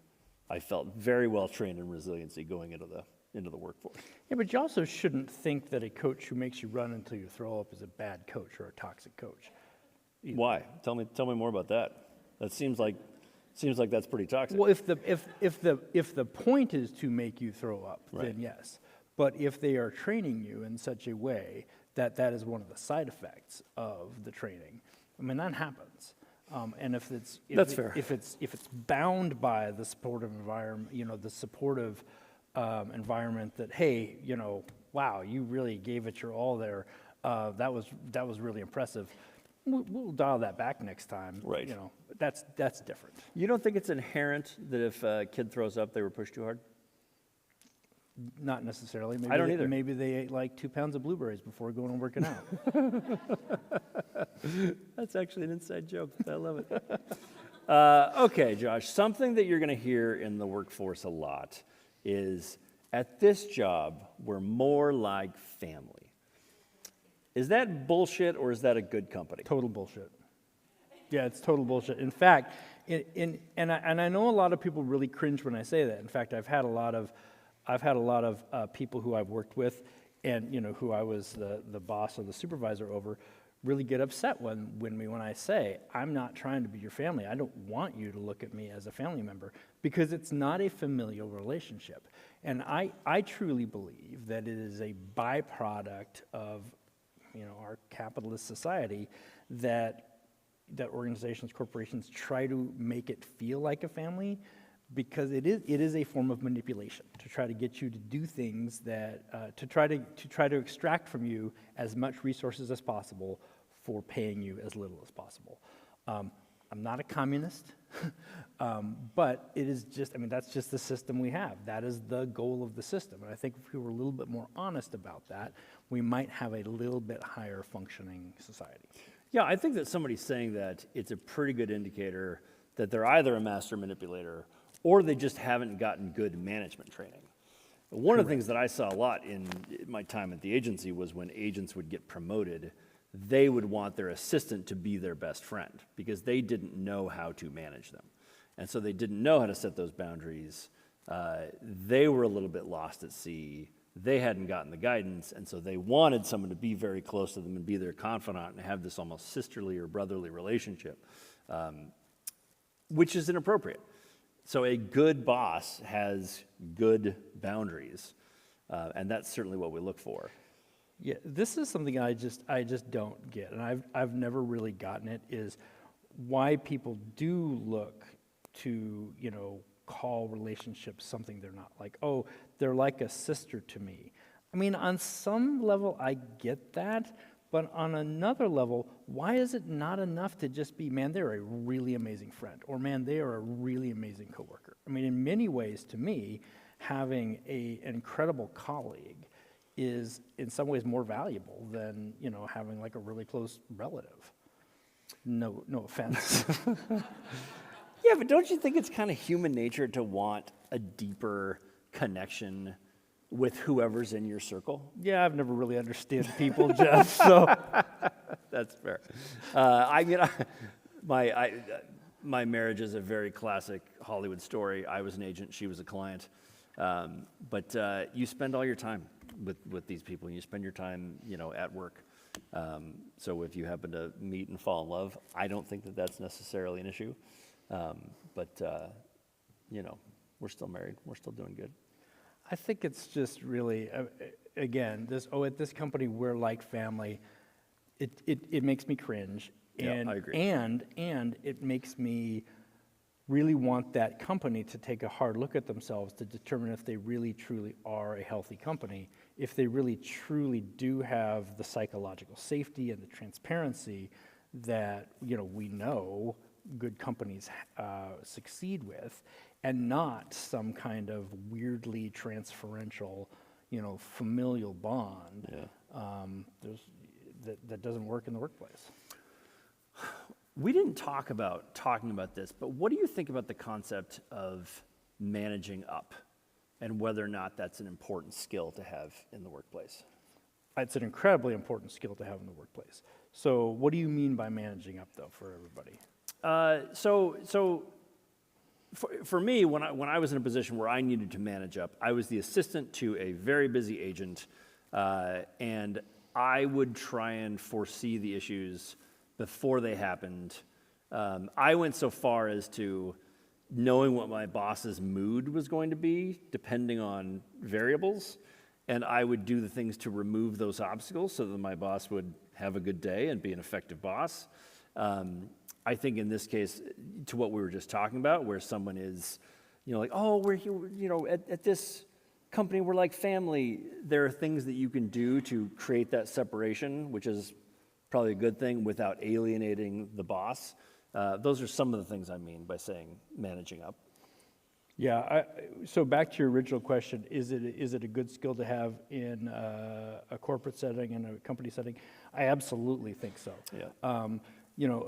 I felt very well trained in resiliency going into the workforce. Yeah, but you also shouldn't think that a coach who makes you run until you throw up is a bad coach or a toxic coach. Either. Why? Tell me more about that. That seems like that's pretty toxic. Well, if the point is to make you throw up, Right. then yes. But if they are training you in such a way that is one of the side effects of the training, I mean, that happens. And That's fair. If it's bound by the supportive environment, environment that, hey, wow, you really gave it your all there. That was really impressive. We'll dial that back next time. Right. That's different. You don't think it's inherent that if a kid throws up, they were pushed too hard? Not necessarily. Maybe I don't either. Maybe they ate like 2 pounds of blueberries before going and working out. That's actually an inside joke. I love it. Okay, Josh, something that you're going to hear in the workforce a lot is, at this job, we're more like family. Is that bullshit or is that a good company? Total bullshit. Yeah, it's total bullshit. In fact, and I know a lot of people really cringe when I say that. In fact, I've had a lot of people who I've worked with and who I was the boss or the supervisor over really get upset when I say, I'm not trying to be your family. I don't want you to look at me as a family member, because it's not a familial relationship. And I truly believe that it is a byproduct of our capitalist society that organizations, corporations try to make it feel like a family, because it is a form of manipulation to try to get you to do things that to try to extract from you as much resources as possible for paying you as little as possible. I'm not a communist, but it is just, that's just the system we have. That is the goal of the system. And I think if we were a little bit more honest about that, we might have a little bit higher functioning society. Yeah, I think that somebody saying that, it's a pretty good indicator that they're either a master manipulator or they just haven't gotten good management training. One of the things that I saw a lot in my time at the agency was when agents would get promoted, they would want their assistant to be their best friend because they didn't know how to manage them. And so they didn't know how to set those boundaries. They were a little bit lost at sea. They hadn't gotten the guidance, and so they wanted someone to be very close to them and be their confidant and have this almost sisterly or brotherly relationship, which is inappropriate. So a good boss has good boundaries, and that's certainly what we look for. Yeah, this is something I just don't get, and I've never really gotten it, is why people do look to, call relationships something they're not. Like, oh, they're like a sister to me. I mean, on some level, I get that, but on another level, why is it not enough to just be, man, they're a really amazing friend, or man, they are a really amazing coworker? I mean, in many ways, to me, having an incredible colleague is in some ways more valuable than, having like a really close relative. No offense. Yeah, but don't you think it's kind of human nature to want a deeper connection with whoever's in your circle? Yeah, I've never really understood people, Jeff, so. That's fair. My marriage is a very classic Hollywood story. I was an agent, she was a client. But you spend all your time with these people. You spend your time, at work. So if you happen to meet and fall in love, I don't think that that's necessarily an issue. But we're still married. We're still doing good. I think it's just really, again, at this company, we're like family. It makes me cringe. And, I agree. And it makes me really want that company to take a hard look at themselves to determine if they really, truly are a healthy company, if they really, truly do have the psychological safety and the transparency that, we know good companies succeed with, and not some kind of weirdly transferential, familial bond that doesn't work in the workplace. We didn't talk about talking about this, but what do you think about the concept of managing up and whether or not that's an important skill to have in the workplace? It's an incredibly important skill to have in the workplace. So what do you mean by managing up, though, for everybody? For me, when I was in a position where I needed to manage up, I was the assistant to a very busy agent, and I would try and foresee the issues before they happened. I went so far as to knowing what my boss's mood was going to be, depending on variables, and I would do the things to remove those obstacles so that my boss would have a good day and be an effective boss. I think in this case, to what we were just talking about, where someone is, like, oh, we're here, at this company, we're like family. There are things that you can do to create that separation, which is probably a good thing without alienating the boss. Those are some of the things I mean by saying managing up. Yeah, so back to your original question, is it a good skill to have in a corporate setting and a company setting? I absolutely think so. Yeah.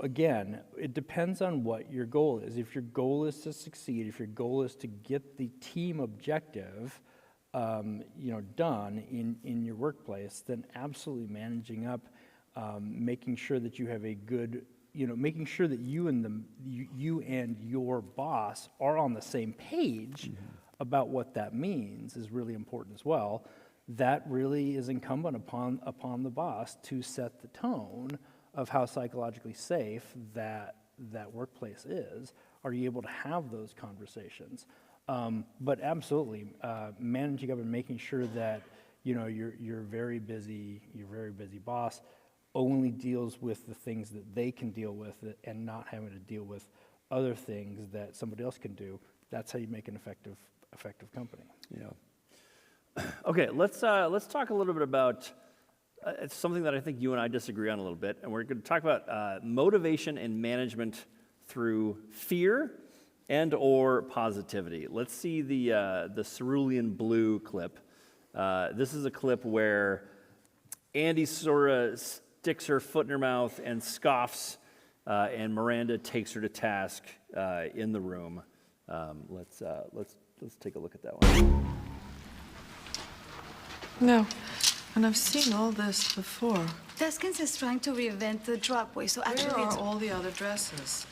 Again, it depends on what your goal is. If your goal is to succeed, if your goal is to get the team objective, done in your workplace, then absolutely managing up, making sure that you have a good, making sure that you and your boss are on the same page about what that means is really important as well. That really is incumbent upon the boss to set the tone of how psychologically safe that workplace is. Are you able to have those conversations? But absolutely, managing up and making sure that your very busy boss only deals with the things that they can deal with and not having to deal with other things that somebody else can do. That's how you make an effective company. Yeah. Okay, let's talk a little bit about it's something that I think you and I disagree on a little bit, and we're going to talk about motivation and management through fear and or positivity. Let's see the cerulean blue clip. This is a clip where Andy sort of sticks her foot in her mouth and scoffs, and Miranda takes her to task in the room. Let's take a look at that one. No, and I've seen all this before. Deskins is trying to reinvent the drugway, so actually Where are all the other dresses?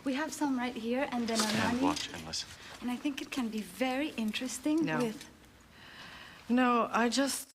we have some right here and then And Anani. watch and listen. And I think it can be very interesting No. with... No, I just...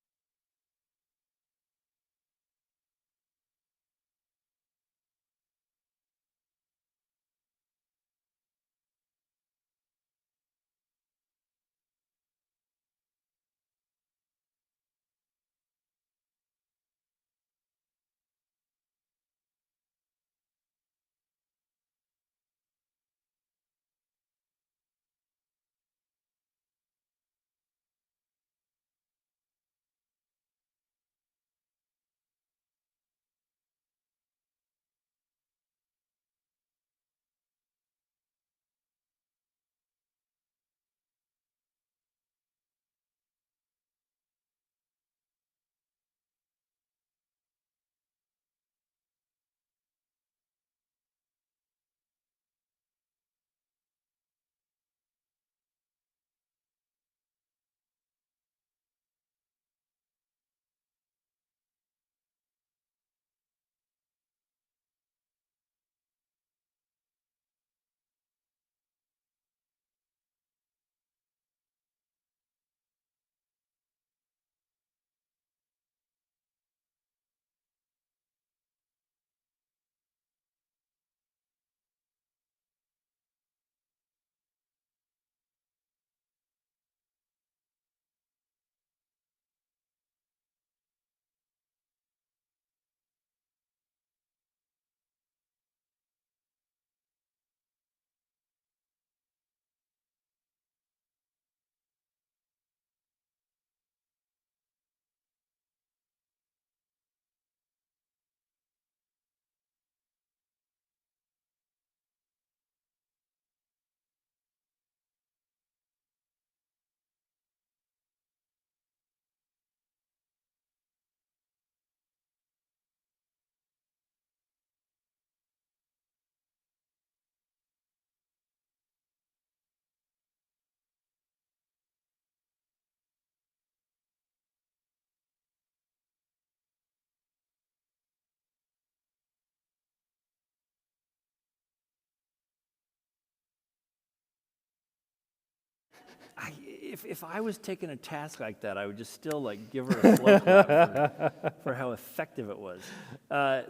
If I was taking a task like that, I would just still like give her a slow clap for how effective it was.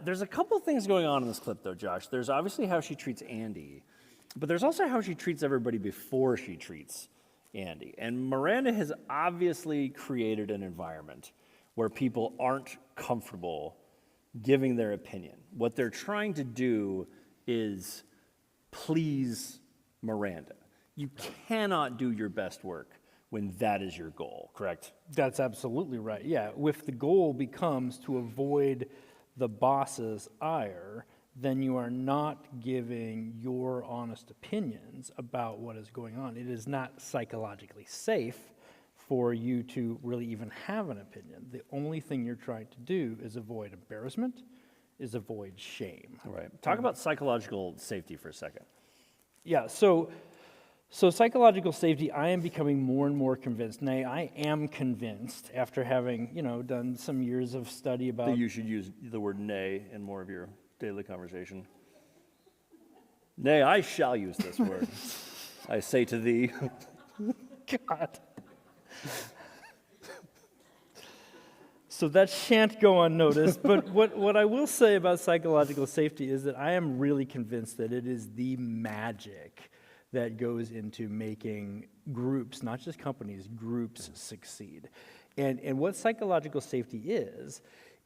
There's a couple things going on in this clip, though, Josh. There's obviously how she treats Andy, but there's also how she treats everybody before she treats Andy. And Miranda has obviously created an environment where people aren't comfortable giving their opinion. What they're trying to do is please Miranda. You cannot do your best work when that is your goal, correct? That's absolutely right. Yeah, if the goal becomes to avoid the boss's ire, then you are not giving your honest opinions about what is going on. It is not psychologically safe for you to really even have an opinion. The only thing you're trying to do is avoid embarrassment, is avoid shame. All right. Talk about psychological safety for a second. Yeah, so psychological safety, I am becoming more and more convinced. Nay, I am convinced after having, done some years of study about... That you should use the word nay in more of your daily conversation. Nay, I shall use this word. I say to thee. God. So that shan't go unnoticed, but what I will say about psychological safety is that I am really convinced that it is the magic that goes into making groups, not just companies, groups succeed. And what psychological safety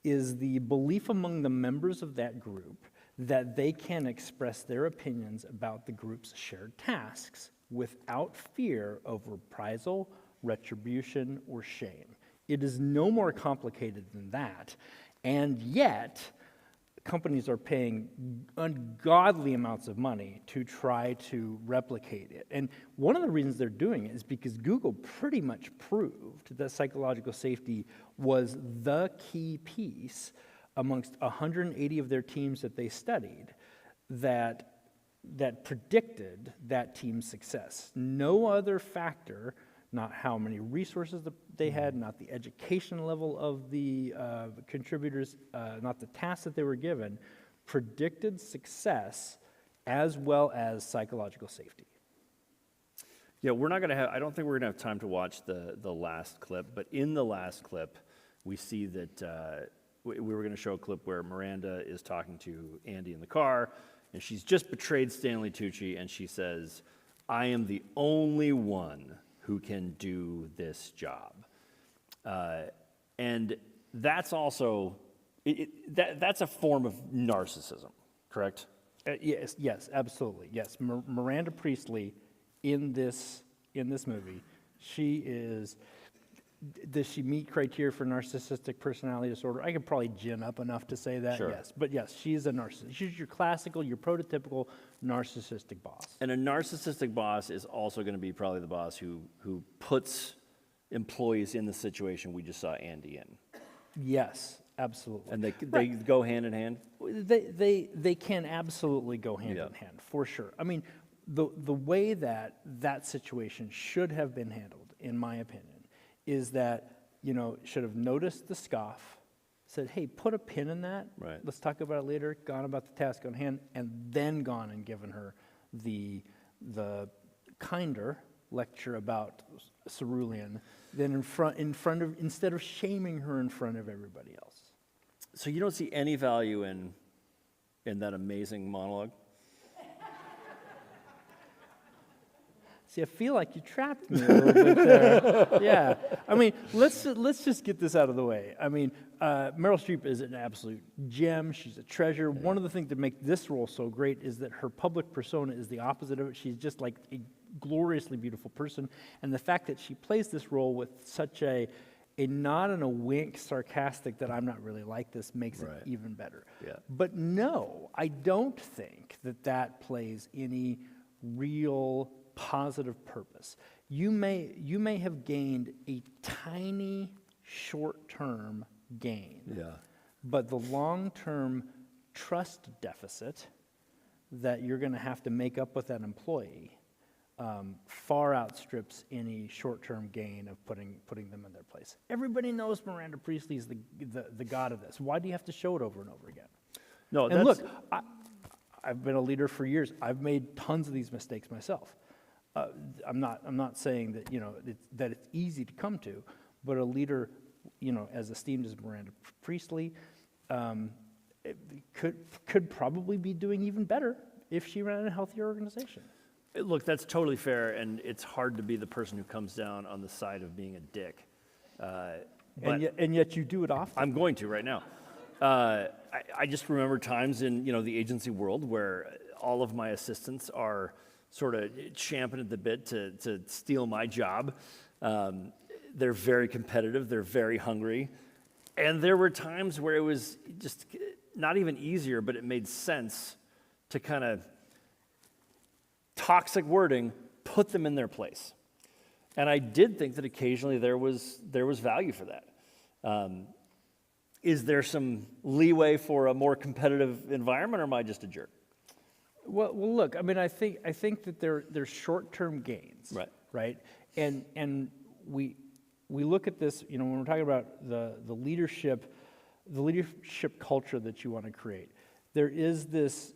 is the belief among the members of that group that they can express their opinions about the group's shared tasks without fear of reprisal, retribution, or shame. It is no more complicated than that, and yet companies are paying ungodly amounts of money to try to replicate it. And one of the reasons they're doing it is because Google pretty much proved that psychological safety was the key piece amongst 180 of their teams that they studied that predicted that team's success. No other factor, not how many resources they had, not the education level of the contributors, not the tasks that they were given, predicted success as well as psychological safety. Yeah, we're not going to have, I don't think we're going to have time to watch the last clip, but in the last clip, we see that we were going to show a clip where Miranda is talking to Andy in the car, and she's just betrayed Stanley Tucci, and she says, I am the only one who can do this job. And that's also, that's a form of narcissism, correct? Yes, absolutely. Yes, Miranda Priestley in this movie, does she meet criteria for narcissistic personality disorder? I could probably gin up enough to say that, yes. But yes, she's a narcissist. She's your classical, your prototypical narcissistic boss. And a narcissistic boss is also going to be probably the boss who puts employees in the situation we just saw Andy in. Yes, absolutely. And they go hand in hand? They can absolutely go hand in hand, for sure. I mean, the way that situation should have been handled, in my opinion, is that, should have noticed the scoff, said, hey, put a pin in that, let's talk about it later, gone about the task on hand, and then gone and given her the kinder lecture about cerulean than in front of, instead of shaming her in front of everybody else. So you don't see any value in that amazing monologue? See, I feel like you trapped me a little bit there. Yeah. I mean, let's just get this out of the way. I mean, Meryl Streep is an absolute gem. She's a treasure. Yeah. One of the things that make this role so great is that her public persona is the opposite of it. She's just like a gloriously beautiful person. And the fact that she plays this role with such a nod and a wink sarcastic that I'm not really like this makes it even better. Yeah. But no, I don't think that plays any real positive purpose. You may have gained a tiny short-term gain, but the long-term trust deficit that you're going to have to make up with that employee far outstrips any short-term gain of putting them in their place. Everybody knows Miranda Priestley is the god of this. Why do you have to show it over and over again? No, and look, I've been a leader for years. I've made tons of these mistakes myself. I'm not saying that that it's easy to come to, but a leader, as esteemed as Miranda Priestley, could probably be doing even better if she ran a healthier organization. Look, that's totally fair, and it's hard to be the person who comes down on the side of being a dick. And yet you do it often. I'm going to right now. I just remember times in the agency world where all of my assistants are sort of champing at the bit to steal my job. They're very competitive. They're very hungry. And there were times where it was just not even easier, but it made sense to kind of toxic wording, put them in their place. And I did think that occasionally there was value for that. Is there some leeway for a more competitive environment, or am I just a jerk? Well, look. I mean, I think that there's short-term gains, right? And we look at this. When we're talking about the leadership culture that you want to create, there's this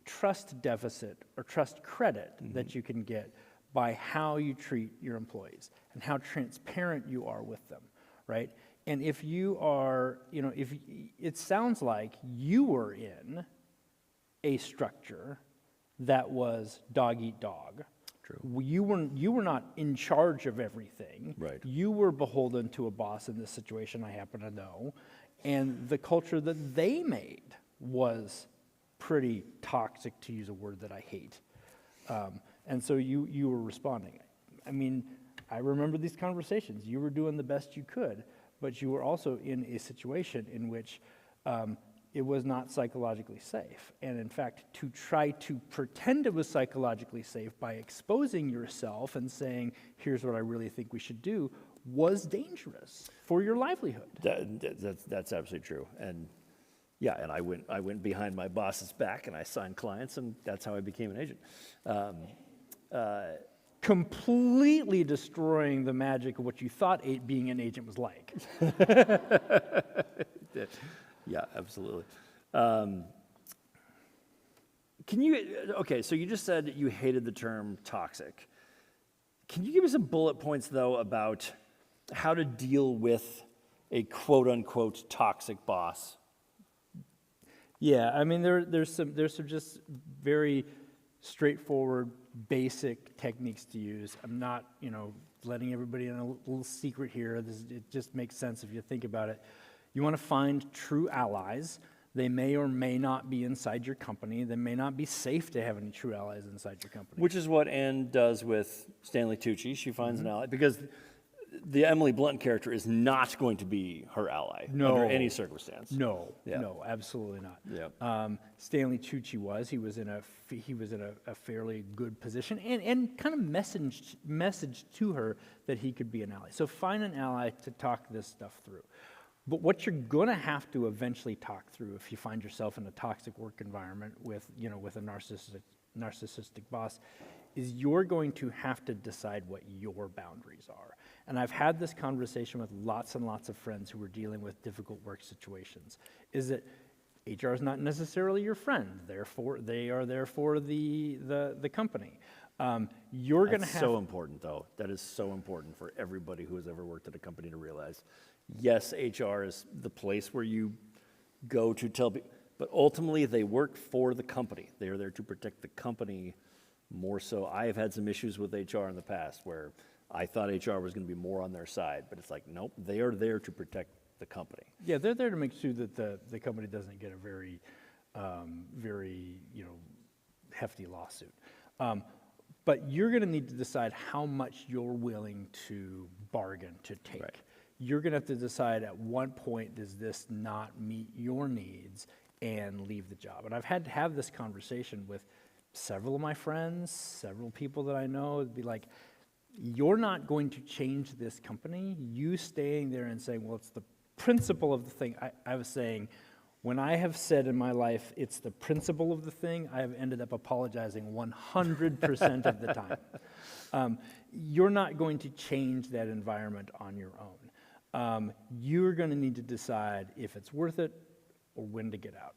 trust deficit or trust credit that you can get by how you treat your employees and how transparent you are with them, right? And if you are, if it sounds like you were in a structure that was dog eat dog. True. You were not in charge of everything. Right. You were beholden to a boss in this situation, I happen to know. And the culture that they made was pretty toxic, to use a word that I hate. And so you were responding. I mean, I remember these conversations. You were doing the best you could, but you were also in a situation in which it was not psychologically safe. And in fact, to try to pretend it was psychologically safe by exposing yourself and saying, here's what I really think we should do, was dangerous for your livelihood. That's absolutely true. And yeah, and I went behind my boss's back and I signed clients, and that's how I became an agent. Completely destroying the magic of what you thought being an agent was like. Yeah, absolutely. Okay, so you just said that you hated the term toxic. Can you give me some bullet points, though, about how to deal with a quote-unquote toxic boss? Yeah, I mean, there's some just very straightforward, basic techniques to use. I'm not, letting everybody in a little secret here. It just makes sense if you think about it. You want to find true allies. They may or may not be inside your company. They may not be safe to have any true allies inside your company. Which is what Anne does with Stanley Tucci. She finds an ally, because the Emily Blunt character is not going to be her ally under any circumstance. No, absolutely not. Yeah. Stanley Tucci he was in a fairly good position and kind of messaged to her that he could be an ally. So find an ally to talk this stuff through. But what you're going to have to eventually talk through if you find yourself in a toxic work environment with a narcissistic boss is you're going to have to decide what your boundaries are. And I've had this conversation with lots and lots of friends who are dealing with difficult work situations, is that HR is not necessarily your friend. Therefore, they are there for the company. You're going to have... so important, though. That is so important for everybody who has ever worked at a company to realize. Yes, HR is the place where you go to tell people, but ultimately they work for the company. They are there to protect the company more so. I have had some issues with HR in the past where I thought HR was going to be more on their side, but it's like, nope, they are there to protect the company. Yeah, they're there to make sure that the company doesn't get a very hefty lawsuit. But you're going to need to decide how much you're willing to bargain, to take. Right. You're going to have to decide at what point does this not meet your needs and leave the job. And I've had to have this conversation with several of my friends, several people that I know. It'd be like, you're not going to change this company. You staying there and saying, well, it's the principle of the thing. I was saying, when I have said in my life, it's the principle of the thing, I have ended up apologizing 100% of the time. You're not going to change that environment on your own. You're going to need to decide if it's worth it or when to get out.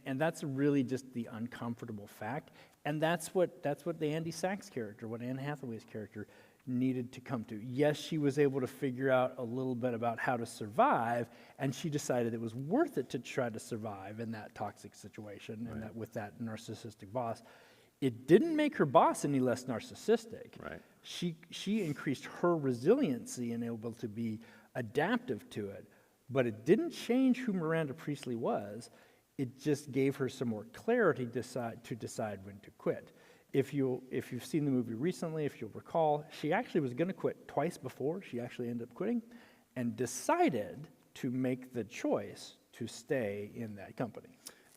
And that's really just the uncomfortable fact. And that's what the Andy Sachs character, what Anne Hathaway's character needed to come to. Yes, she was able to figure out a little bit about how to survive, and she decided it was worth it to try to survive in that toxic situation and that with that narcissistic boss. It didn't make her boss any less narcissistic. Right. She increased her resiliency and able to be adaptive to it, but it didn't change who Miranda Priestley was. It just gave her some more clarity to decide when to quit. If you've seen the movie recently, if you'll recall, she actually was going to quit twice before. She actually ended up quitting and decided to make the choice to stay in that company.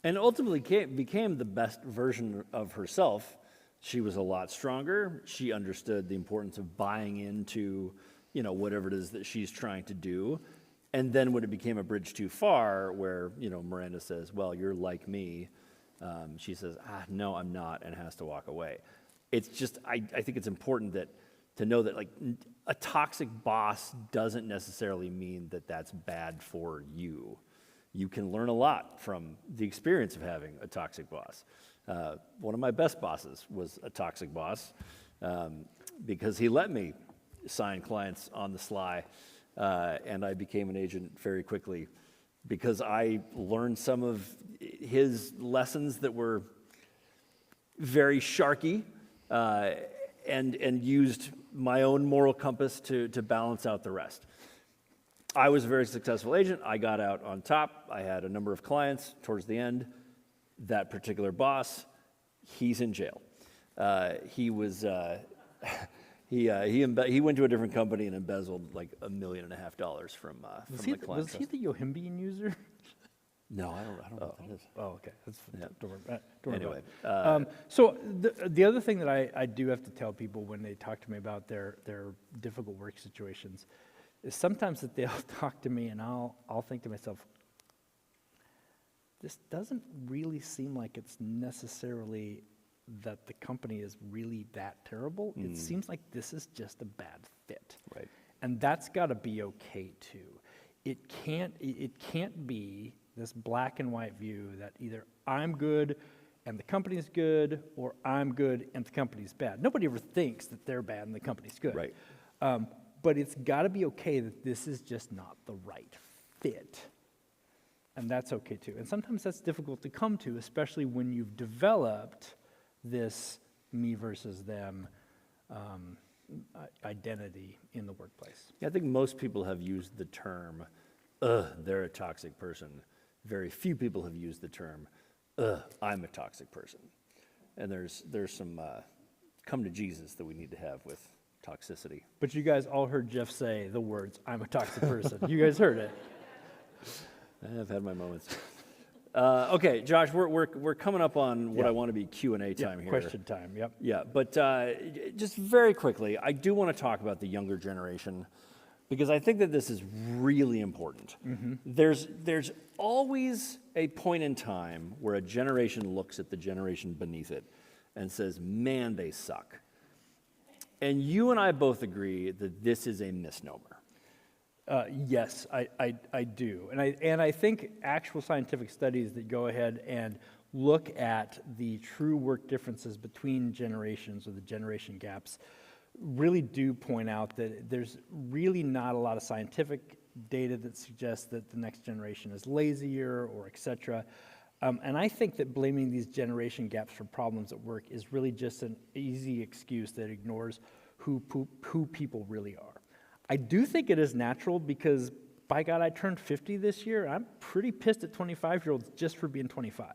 And ultimately became the best version of herself. She was a lot stronger. She understood the importance of buying into, whatever it is that she's trying to do. And then when it became a bridge too far, where, Miranda says, well, you're like me, she says, no, I'm not, and has to walk away. It's just, I think it's important to know that, like, a toxic boss doesn't necessarily mean that that's bad for you. You can learn a lot from the experience of having a toxic boss. One of my best bosses was a toxic boss because he let me sign clients on the sly, and I became an agent very quickly because I learned some of his lessons that were very sharky and used my own moral compass to balance out the rest. I was a very successful agent. I got out on top. I had a number of clients towards the end. That particular boss, he's in jail. He was he went to a different company and embezzled like $1.5 million from the client. Was he the Yohimbian user? No, I don't know what that is. Oh, okay. That's don't worry anyway. About it. So the other thing that I do have to tell people when they talk to me about their difficult work situations, is sometimes that they'll talk to me and I'll think to myself, this doesn't really seem like it's necessarily that the company is really that terrible. It seems like this is just a bad fit. Right. And that's got to be okay too. It can't be this black and white view that either I'm good and the company's good, or I'm good and the company's bad. Nobody ever thinks that they're bad and the company's good. Right. But it's got to be okay that this is just not the right fit. And that's okay too. And sometimes that's difficult to come to, especially when you've developed this me versus them identity in the workplace. Yeah, I think most people have used the term, they're a toxic person. Very few people have used the term, I'm a toxic person. And there's some come to Jesus that we need to have with toxicity. But you guys all heard Jeff say the words, I'm a toxic person. You guys heard it. I've had my moments. Okay, Josh, we're coming up on what I want to be Q&A time here. Question time, yep. Yeah, but just very quickly, I do want to talk about the younger generation because I think that this is really important. There's always a point in time where a generation looks at the generation beneath it and says, man, they suck. And you and I both agree that this is a misnomer. Yes, I do. And I think actual scientific studies that go ahead and look at the true work differences between generations or the generation gaps really do point out that there's really not a lot of scientific data that suggests that the next generation is lazier or et cetera. And I think that blaming these generation gaps for problems at work is really just an easy excuse that ignores who people really are. I do think it is natural because, by God, I turned 50 this year. I'm pretty pissed at 25-year-olds just for being 25.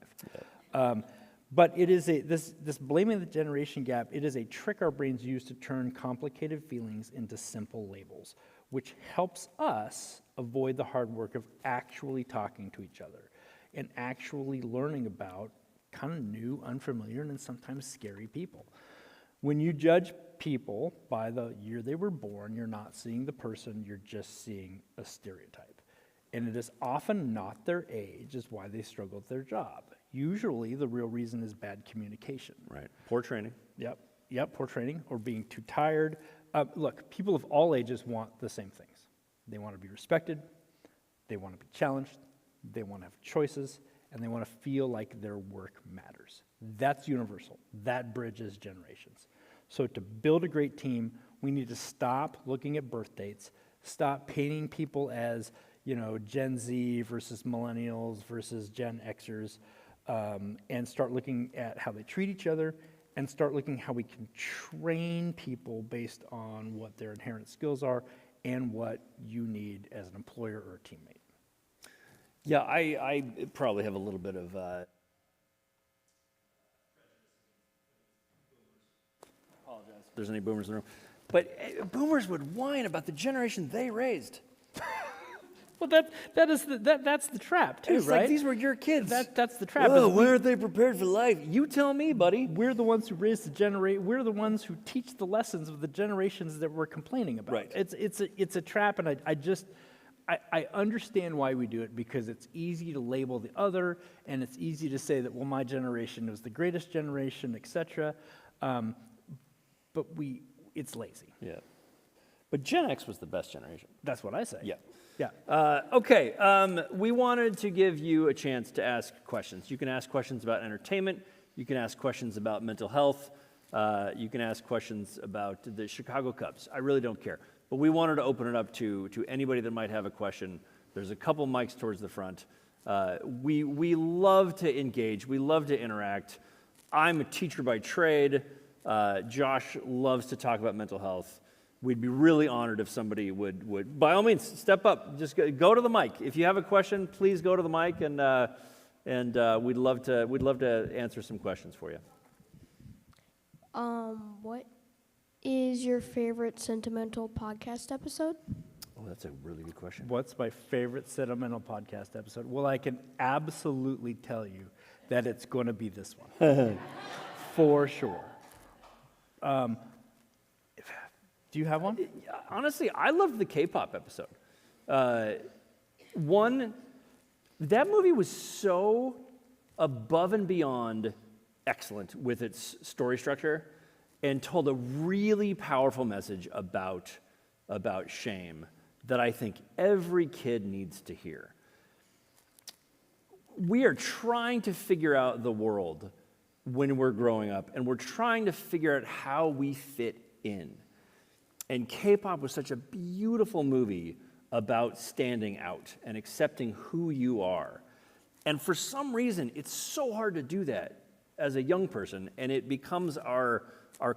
But it is this blaming the generation gap, it is a trick our brains use to turn complicated feelings into simple labels, which helps us avoid the hard work of actually talking to each other and actually learning about kind of new, unfamiliar, and sometimes scary people. When you judge people by the year they were born, you're not seeing the person, you're just seeing a stereotype. And it is often not their age is why they struggle at their job. Usually the real reason is bad communication. Right. Poor training. Yep, poor training or being too tired. Look, people of all ages want the same things. They want to be respected, they want to be challenged, they want to have choices, and they want to feel like their work matters. That's universal. That bridges generations. So to build a great team, we need to stop looking at birth dates, stop painting people as, Gen Z versus millennials versus Gen Xers, and start looking at how they treat each other and start looking how we can train people based on what their inherent skills are and what you need as an employer or a teammate. Yeah, I probably have a little bit of apologize if there's any boomers in the room. But boomers would whine about the generation they raised. Well, that's the trap too, it's right? Like these were your kids. That's the trap. Well, why aren't they prepared for life? You tell me, buddy. We're the ones who raise the generation. We're the ones who teach the lessons of the generations that we're complaining about. Right. It's a trap, and I understand why we do it because it's easy to label the other, and it's easy to say that, well, my generation was the greatest generation, etc. But it's lazy. Yeah. But Gen X was the best generation. That's what I say. Yeah. Yeah. Okay, we wanted to give you a chance to ask questions. You can ask questions about entertainment. You can ask questions about mental health. You can ask questions about the Chicago Cubs. I really don't care. But we wanted to open it up to anybody that might have a question. There's a couple mics towards the front. We love to engage. We love to interact. I'm a teacher by trade. Josh loves to talk about mental health. We'd be really honored if somebody would by all means, step up. Just go to the mic. If you have a question, please go to the mic, and we'd love to answer some questions for you. What is your favorite Cinemental podcast episode? Oh, that's a really good question. What's my favorite Cinemental podcast episode? Well, I can absolutely tell you that it's going to be this one. For sure. Do you have one? Honestly, I loved the K-pop episode. That movie was so above and beyond excellent with its story structure and told a really powerful message about shame that I think every kid needs to hear. We are trying to figure out the world when we're growing up, and we're trying to figure out how we fit in. And K-pop was such a beautiful movie about standing out and accepting who you are. And for some reason, it's so hard to do that as a young person, and it becomes our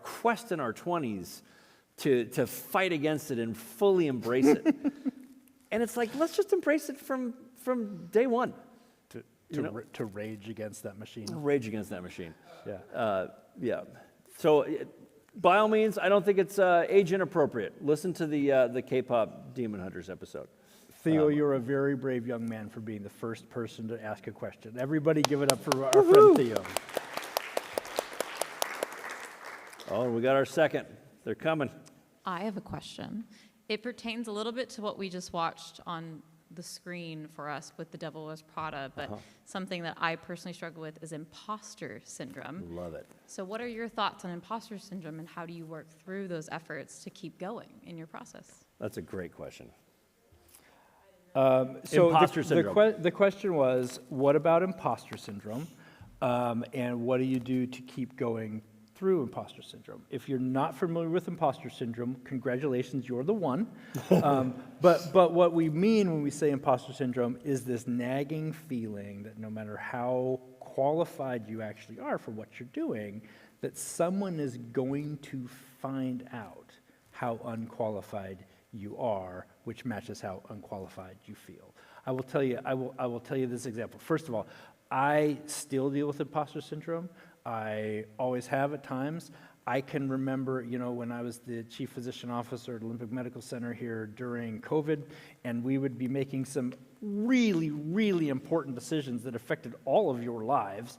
quest in our 20s to fight against it and fully embrace it. And it's like, let's just embrace it from day one. To rage against that machine. Rage against that machine. Yeah. Yeah. So, by all means, I don't think it's age inappropriate. Listen to the K-pop Demon Hunters episode. Theo, you're a very brave young man for being the first person to ask a question. Everybody give it up for our friend Theo. Oh, we got our second. They're coming. I have a question. It pertains a little bit to what we just watched on the screen for us with The Devil Wears Prada, but something that I personally struggle with is imposter syndrome. Love it. So what are your thoughts on imposter syndrome, and how do you work through those efforts to keep going in your process? That's a great question. So imposter syndrome. The question was, what about imposter syndrome, and what do you do to keep going through imposter syndrome? If you're not familiar with imposter syndrome, congratulations, you're the one. But what we mean when we say imposter syndrome is this nagging feeling that no matter how qualified you actually are for what you're doing, that someone is going to find out how unqualified you are, which matches how unqualified you feel. I will tell you this example. First of all, I still deal with imposter syndrome. I always have at times. I can remember, when I was the chief physician officer at Olympic Medical Center here during COVID, and we would be making some really, really important decisions that affected all of your lives,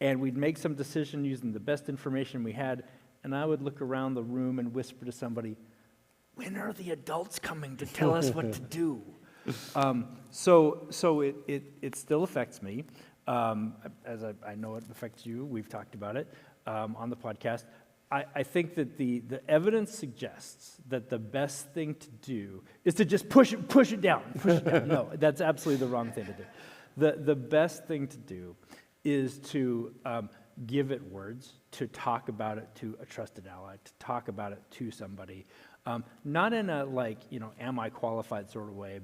and we'd make some decision using the best information we had, and I would look around the room and whisper to somebody, when are the adults coming to tell us what to do? So it still affects me. As I know it affects you, we've talked about it on the podcast. I think that the evidence suggests that the best thing to do is to just push it down. No, that's absolutely the wrong thing to do. The best thing to do is to give it words, to talk about it to a trusted ally, to talk about it to somebody, not in a am I qualified sort of way,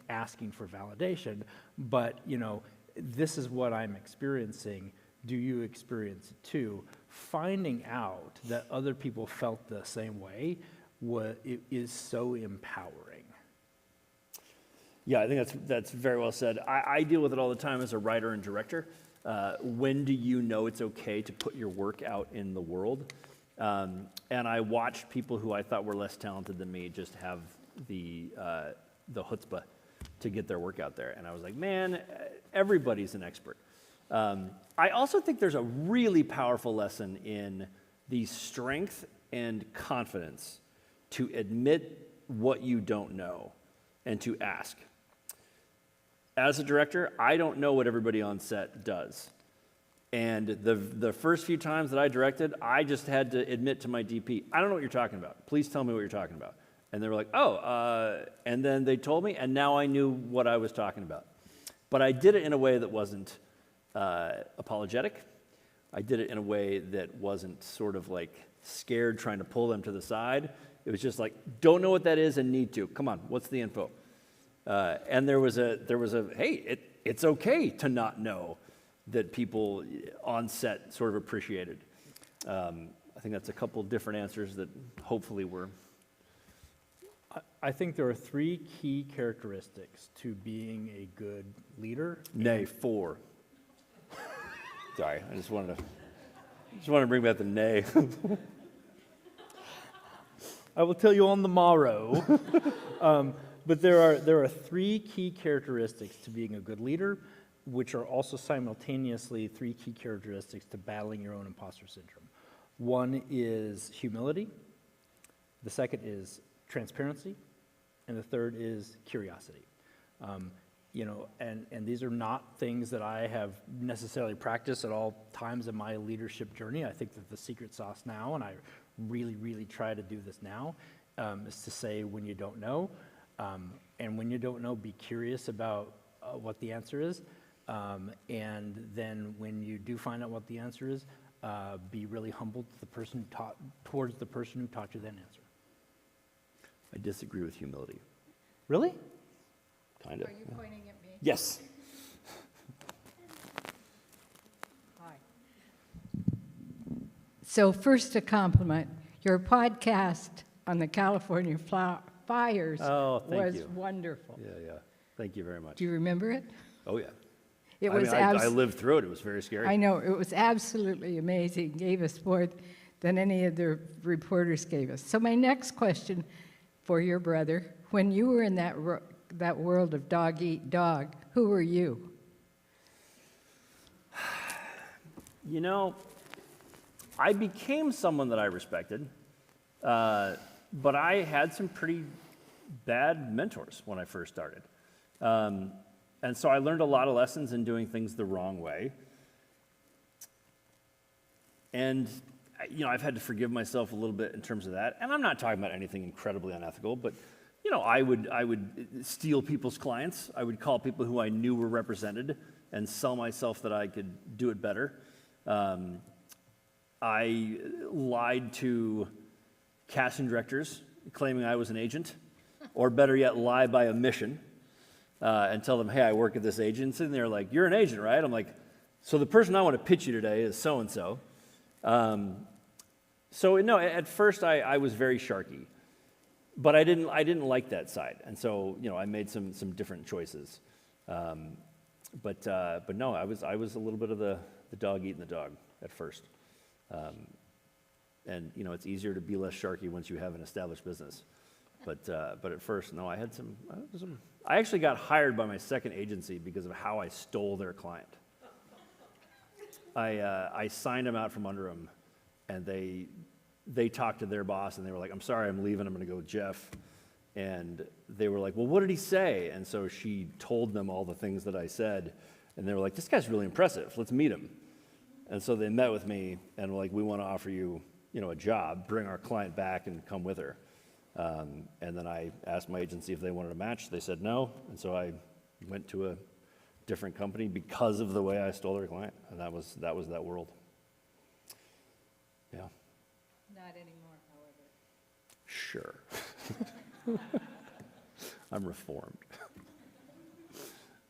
asking for validation, but this is what I'm experiencing. Do you experience it too? Finding out that other people felt the same way is so empowering. Yeah, I think that's very well said. I deal with it all the time as a writer and director. When do you know it's okay to put your work out in the world? And I watched people who I thought were less talented than me just have the chutzpah to get their work out there. And I was like, man, everybody's an expert. I also think there's a really powerful lesson in the strength and confidence to admit what you don't know and to ask. As a director, I don't know what everybody on set does. And the first few times that I directed, I just had to admit to my DP, I don't know what you're talking about. Please tell me what you're talking about. And they were like, and then they told me, and now I knew what I was talking about. But I did it in a way that wasn't apologetic. I did it in a way that wasn't sort of like scared trying to pull them to the side. It was just like, don't know what that is and need to. Come on, what's the info? And there was a hey, it's okay to not know that people on set sort of appreciated. I think that's a couple different answers that hopefully were. I think there are 3 key characteristics to being a good leader. Nay, 4. Sorry, I just wanted to bring back the nay. I will tell you on the morrow. But there are 3 key characteristics to being a good leader, which are also simultaneously 3 key characteristics to battling your own imposter syndrome. One is humility. The second is transparency, and the third is curiosity. And these are not things that I have necessarily practiced at all times in my leadership journey. I think that the secret sauce now, and I really, really try to do this now, is to say when you don't know, and when you don't know, be curious about what the answer is, and then when you do find out what the answer is, be really humble to the person towards the person who taught you that answer. I disagree with humility. Really? Kind of. Are you pointing at me? Yes. Hi. So first, a compliment. Your podcast on the California fires was wonderful. Yeah. Thank you very much. Do you remember it? Oh, yeah. I lived through it. It was very scary. I know. It was absolutely amazing. Gave us more than any of the reporters gave us. So my next question for your brother, when you were in that world of dog eat dog, who were you? You know, I became someone that I respected, but I had some pretty bad mentors when I first started. And so I learned a lot of lessons in doing things the wrong way. And, I've had to forgive myself a little bit in terms of that. And I'm not talking about anything incredibly unethical, but, I would steal people's clients. I would call people who I knew were represented and sell myself that I could do it better. I lied to casting directors, claiming I was an agent, or better yet, lie by omission. And tell them, hey, I work at this agency. And they're like, you're an agent, right? I'm like, so the person I want to pitch you today is so-and-so. At first I was very sharky, but I didn't like that side. And so, I made some different choices. But no, I was a little bit of the dog eating the dog at first. And it's easier to be less sharky once you have an established business. But at first, no, I had some. I actually got hired by my second agency because of how I stole their client. I signed them out from under them, and they talked to their boss, and they were like, "I'm sorry, I'm leaving. I'm going to go with Jeff." And they were like, "Well, what did he say?" And so she told them all the things that I said, and they were like, "This guy's really impressive. Let's meet him." And so they met with me, and were like, "We want to offer you, a job. Bring our client back and come with her." And then I asked my agency if they wanted a match. They said no, and so I went to a different company because of the way I stole their client, and that was that world. Yeah. Not anymore, however. Sure. I'm reformed.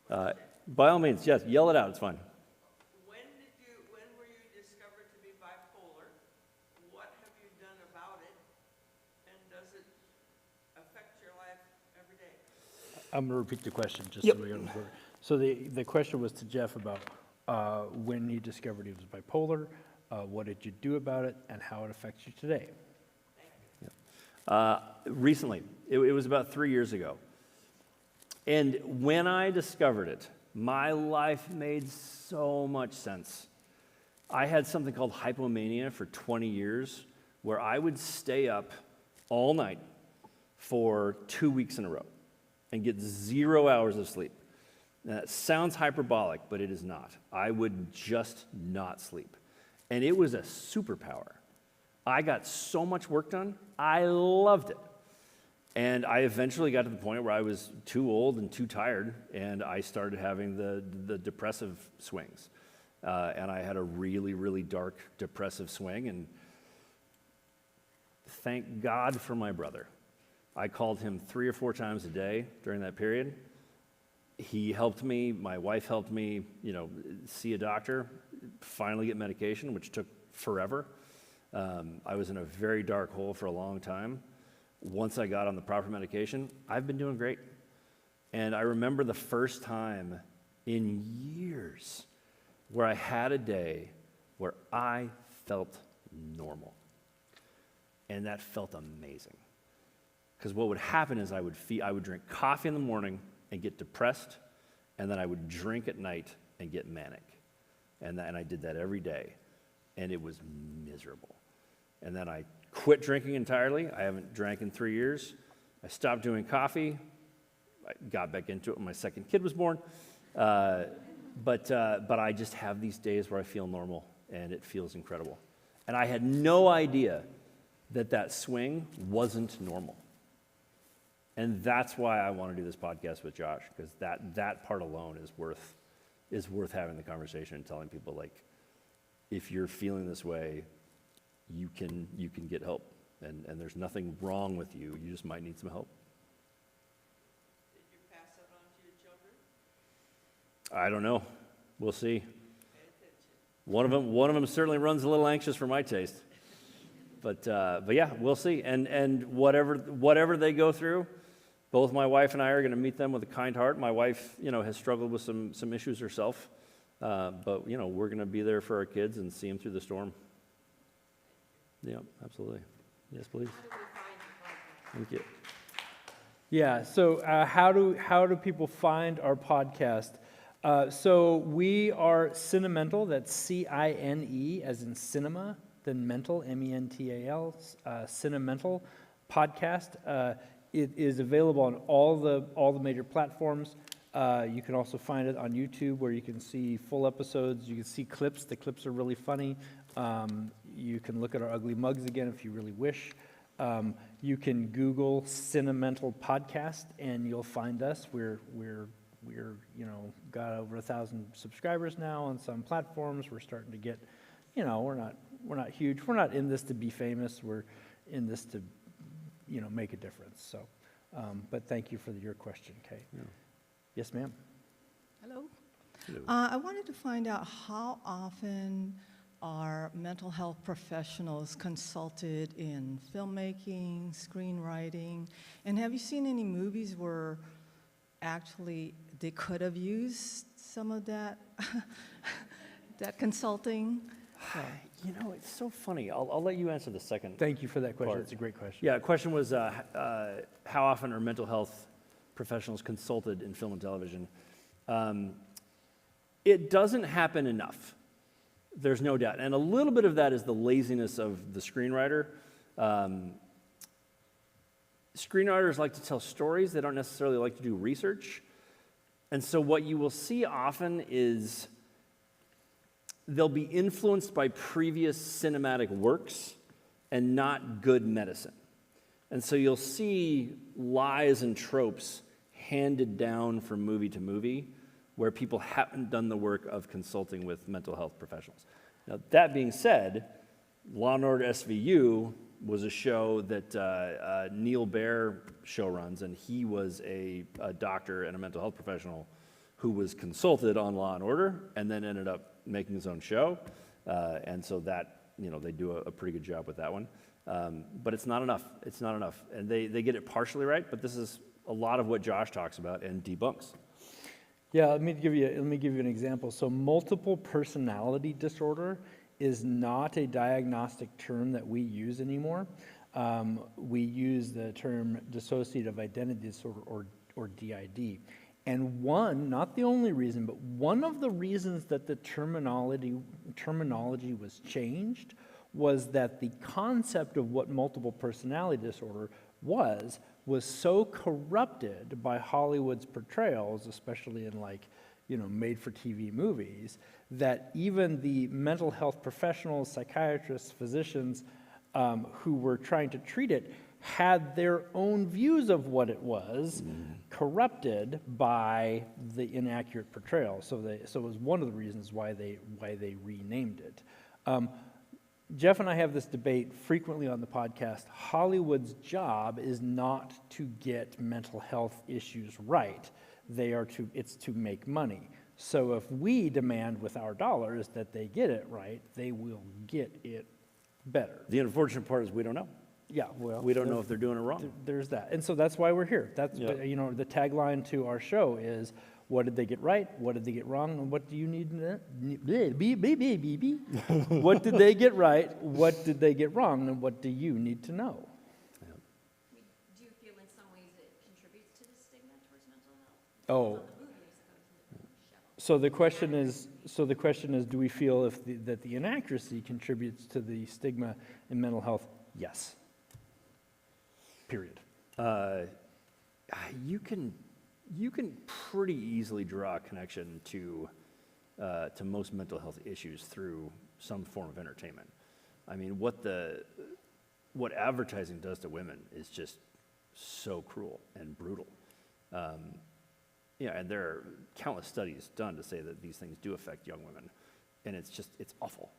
By all means, yes, yell it out. It's fine. When were you discovered to be bipolar? What have you done about it? And does it affect your life every day? I'm going to repeat the question just Yep. so we go over. So the question was to Jeff about when he discovered he was bipolar, what did you do about it, and how it affects you today? Recently, it was about 3 years ago. And when I discovered it, my life made so much sense. I had something called hypomania for 20 years, where I would stay up all night for 2 weeks in a row and get 0 hours of sleep. Now, that sounds hyperbolic, but it is not. I would just not sleep. And it was a superpower. I got so much work done. I loved it. And I eventually got to the point where I was too old and too tired, and I started having the depressive swings. And I had a really, really dark depressive swing, and thank God for my brother. I called him 3 or 4 times a day during that period. He helped me, my wife helped me, see a doctor, finally get medication, which took forever. I was in a very dark hole for a long time. Once I got on the proper medication, I've been doing great. And I remember the first time in years where I had a day where I felt normal. And that felt amazing. Because what would happen is I would drink coffee in the morning and get depressed, and then I would drink at night and get manic. And I did that every day, and it was miserable. And then I quit drinking entirely. I haven't drank in 3 years. I stopped doing coffee. I got back into it when my second kid was born. But I just have these days where I feel normal, and it feels incredible. And I had no idea that swing wasn't normal. And that's why I want to do this podcast with Josh, because that part alone is worth having the conversation and telling people, like, if you're feeling this way, you can get help. And there's nothing wrong with you. You just might need some help. Did you pass that on to your children? I don't know. We'll see. One of them certainly runs a little anxious for my taste. But yeah, we'll see. And whatever they go through, both my wife and I are going to meet them with a kind heart. My wife, has struggled with some issues herself. But, we're going to be there for our kids and see them through the storm. Yeah, absolutely. Yes, please. Thank you. Yeah, so how do people find our podcast? So we are Cinemental, that's C-I-N-E as in cinema, then mental, M-E-N-T-A-L, Cinemental podcast. It is available on all the major platforms. You can also find it on YouTube, where you can see full episodes. You can see clips. The clips are really funny. You can look at our ugly mugs again if you really wish. You can Google Cinemental podcast, and you'll find us. We're got over 1,000 subscribers now on some platforms. We're starting to get, we're not huge. We're not in this to be famous. We're in this to, make a difference. So, but thank you for your question, Kate. Yeah. Yes, ma'am. Hello. Hello. I wanted to find out how often are mental health professionals consulted in filmmaking, screenwriting, and have you seen any movies where actually they could have used some of that that consulting? It's so funny. I'll let you answer the second. Thank you for that question. part. It's a great question. Yeah, the question was how often are mental health professionals consulted in film and television? It doesn't happen enough. There's no doubt. And a little bit of that is the laziness of the screenwriter. Screenwriters like to tell stories. They don't necessarily like to do research. And so what you will see often is they'll be influenced by previous cinematic works and not good medicine. And so you'll see lies and tropes handed down from movie to movie where people haven't done the work of consulting with mental health professionals. Now, that being said, Law & Order SVU was a show that Neil Baer showruns, and he was a doctor and a mental health professional who was consulted on Law & Order and then ended up making his own show. And so that, they do a pretty good job with that one. But it's not enough. It's not enough. And they get it partially right, but this is a lot of what Josh talks about and debunks. Yeah, let me give you an example. So multiple personality disorder is not a diagnostic term that we use anymore. We use the term dissociative identity disorder, or DID. And one, not the only reason, but one of the reasons that the terminology was changed was that the concept of what multiple personality disorder was so corrupted by Hollywood's portrayals, especially in made-for-TV movies, that even the mental health professionals, psychiatrists, physicians who were trying to treat it had their own views of what it was, corrupted by the inaccurate portrayal. So it was one of the reasons why they renamed it. Jeff and I have this debate frequently on the podcast. Hollywood's job is not to get mental health issues right. It's to make money. So if we demand with our dollars that they get it right, they will get it better. The unfortunate part is we don't know. Yeah, well, we don't know if they're doing it wrong. There's that. And so that's why we're here. That's, the tagline to our show is, what did they get right? What did they get wrong? And what do you need to know? What did they get right? What did they get wrong? And what do you need to know? Do you feel in some ways it contributes to the stigma towards mental health? Oh. So the question is, do we feel that the inaccuracy contributes to the stigma in mental health? Yes. Period. You can pretty easily draw a connection to most mental health issues through some form of entertainment. I mean, what advertising does to women is just so cruel and brutal. And there are countless studies done to say that these things do affect young women, and it's awful.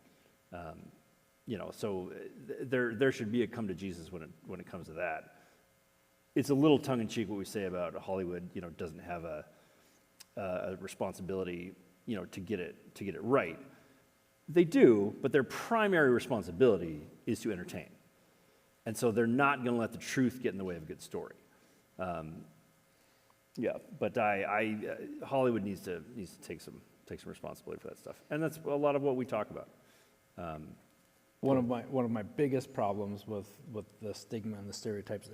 So there should be a come to Jesus when it comes to that. It's a little tongue-in-cheek what we say about Hollywood, doesn't have a responsibility, to get it right. They do, but their primary responsibility is to entertain. And so they're not going to let the truth get in the way of a good story. But Hollywood needs to take some responsibility for that stuff, and that's a lot of what we talk about. One of my biggest problems with the stigma and the stereotypes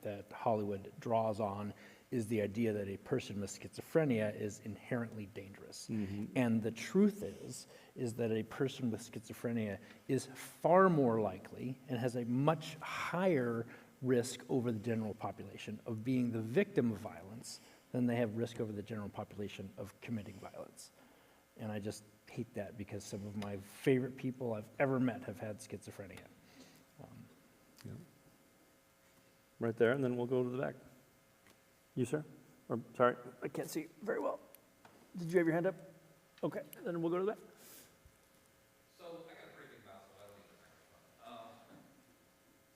that Hollywood draws on is the idea that a person with schizophrenia is inherently dangerous. Mm-hmm. And the truth is that a person with schizophrenia is far more likely and has a much higher risk over the general population of being the victim of violence than they have risk over the general population of committing violence. And I just hate that because some of my favorite people I've ever met have had schizophrenia. Right there, and then we'll go to the back. You, sir? Or, sorry, I can't see very well. Did you have your hand up? Okay, then we'll go to the back. So I got a pretty big mouth, so I don't need the microphone.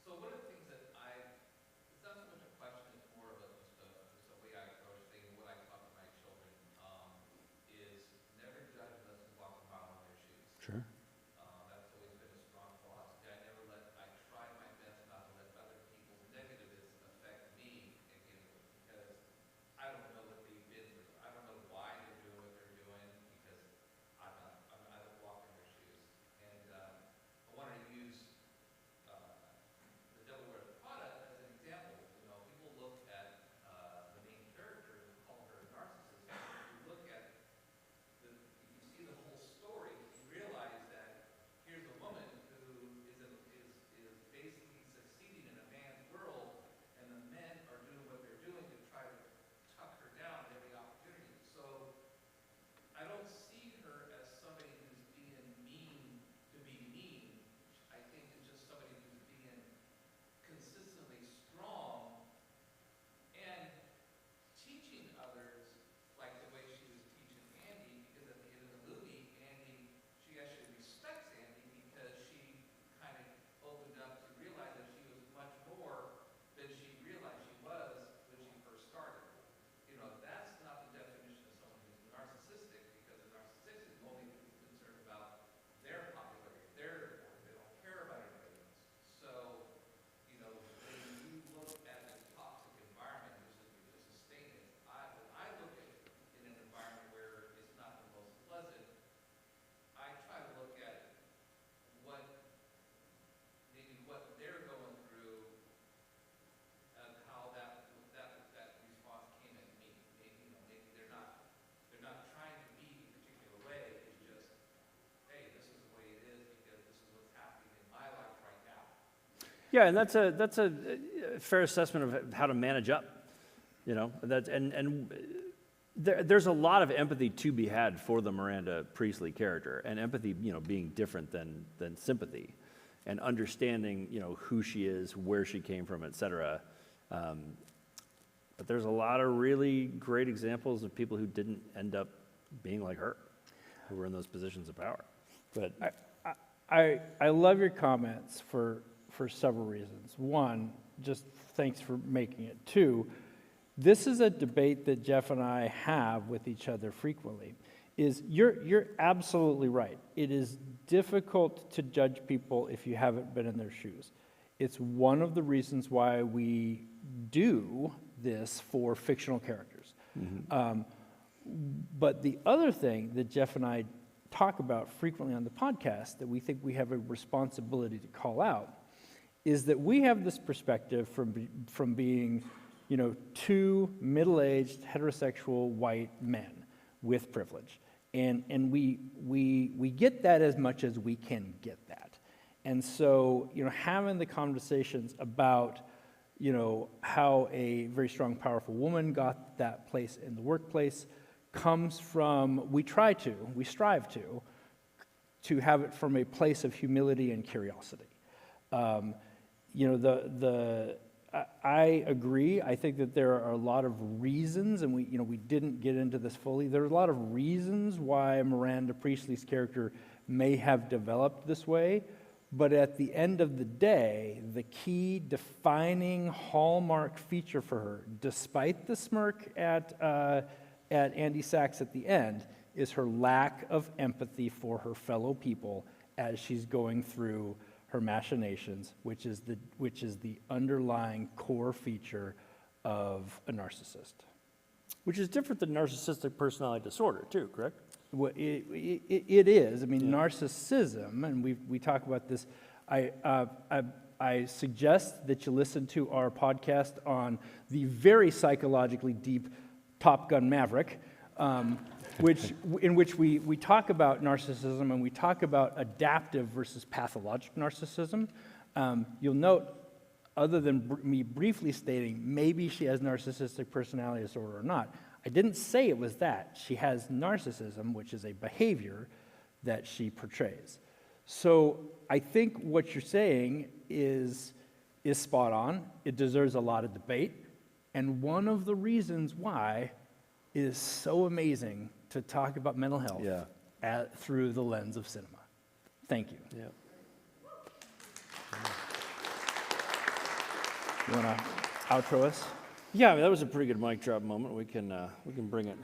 So one of the things that it's not so much a question, it's more of just a way I approach things, what I talk to my children, is never judge unless you walk a mile in their shoes. Sure. That's always been a strong philosophy. I try my best not to let other people's negatives affect me negatively, because I don't know what they've been through. I don't know why they're doing what they're doing, because I don't walk in their shoes. And I wanted to use the Devil Wears Prada as an example. People look at the main character and call her a narcissist. If you look at if you see the whole story, you realize that here's a woman who is basically succeeding in a man's world, and the men are doing what they're doing to try to tuck her down at every opportunity. So I don't see her as somebody who's being mean to be mean. I think it's just somebody who's being consistently strong and teaching others, like the way she was teaching Andy, because at the end of the movie, she actually respects Andy because she kind of opened up to realize that she was much more than she realized she was when she first started. That's not the definition of someone who's narcissistic, because a narcissist is only concerned about their popularity, their reward. They don't care about anybody else. So, when you look at a toxic environment, which is to sustain it, when I look at it in an environment where it's not the most pleasant, I try to look at what they're going through and how that response came at me. Maybe they're not trying to be a particular way. It's just, hey, this is the way it is because this is what's happening in my life right now. Yeah, and that's a fair assessment of how to manage up. There's a lot of empathy to be had for the Miranda Priestley character, and empathy, being different than sympathy, and understanding, who she is, where she came from, et cetera. But there's a lot of really great examples of people who didn't end up being like her, who were in those positions of power. But I love your comments for several reasons. One, just thanks for making it. Two, this is a debate that Jeff and I have with each other frequently. You're absolutely right. It is difficult to judge people if you haven't been in their shoes. It's one of the reasons why we do this for fictional characters. Mm-hmm. But the other thing that Jeff and I talk about frequently on the podcast that we think we have a responsibility to call out is that we have this perspective from being, two middle-aged heterosexual white men with privilege, and we get that as much as we can get that, And so, having the conversations about, how a very strong, powerful woman got that place in the workplace comes from, we strive to have it from a place of humility and curiosity. I agree. I think that there are a lot of reasons, and we didn't get into this fully. There are a lot of reasons why Miranda Priestley's character may have developed this way, but at the end of the day, the key defining hallmark feature for her, despite the smirk at Andy Sachs at the end, is her lack of empathy for her fellow people as she's going through her machinations, which is the underlying core feature of a narcissist. Which is different than narcissistic personality disorder, too, correct? Well, it is. I mean, narcissism, and we talk about this. I suggest that you listen to our podcast on the very psychologically deep Top Gun Maverick, in which we talk about narcissism and we talk about adaptive versus pathologic narcissism. You'll note, other than me briefly stating maybe she has narcissistic personality disorder or not, I didn't say it was that. She has narcissism, which is a behavior that she portrays. So I think what you're saying is spot on. It deserves a lot of debate. And one of the reasons why it is so amazing to talk about mental health through the lens of cinema. Thank you. Yeah. You want to outro us? Yeah, that was a pretty good mic drop moment. We can bring it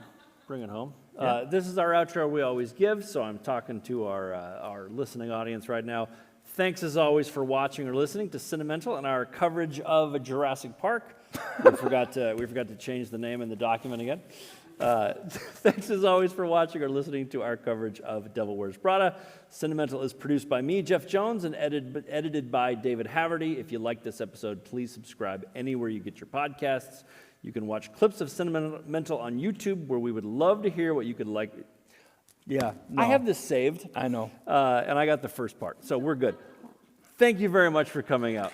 home. Yeah. This is our outro we always give, so I'm talking to our listening audience right now. Thanks as always for watching or listening to Cinemental and our coverage of Jurassic Park. We forgot to change the name in the document again. Thanks as always for watching or listening to our coverage of Devil Wears Prada. Cinemental is produced by me, Jeff Jones, and edited by David Haverty. If you like this episode, please subscribe anywhere you get your podcasts. You can watch clips of Cinemental on YouTube, where we would love to hear what you could like. Yeah, I have this saved. I know. And I got the first part, so we're good. Thank you very much for coming out.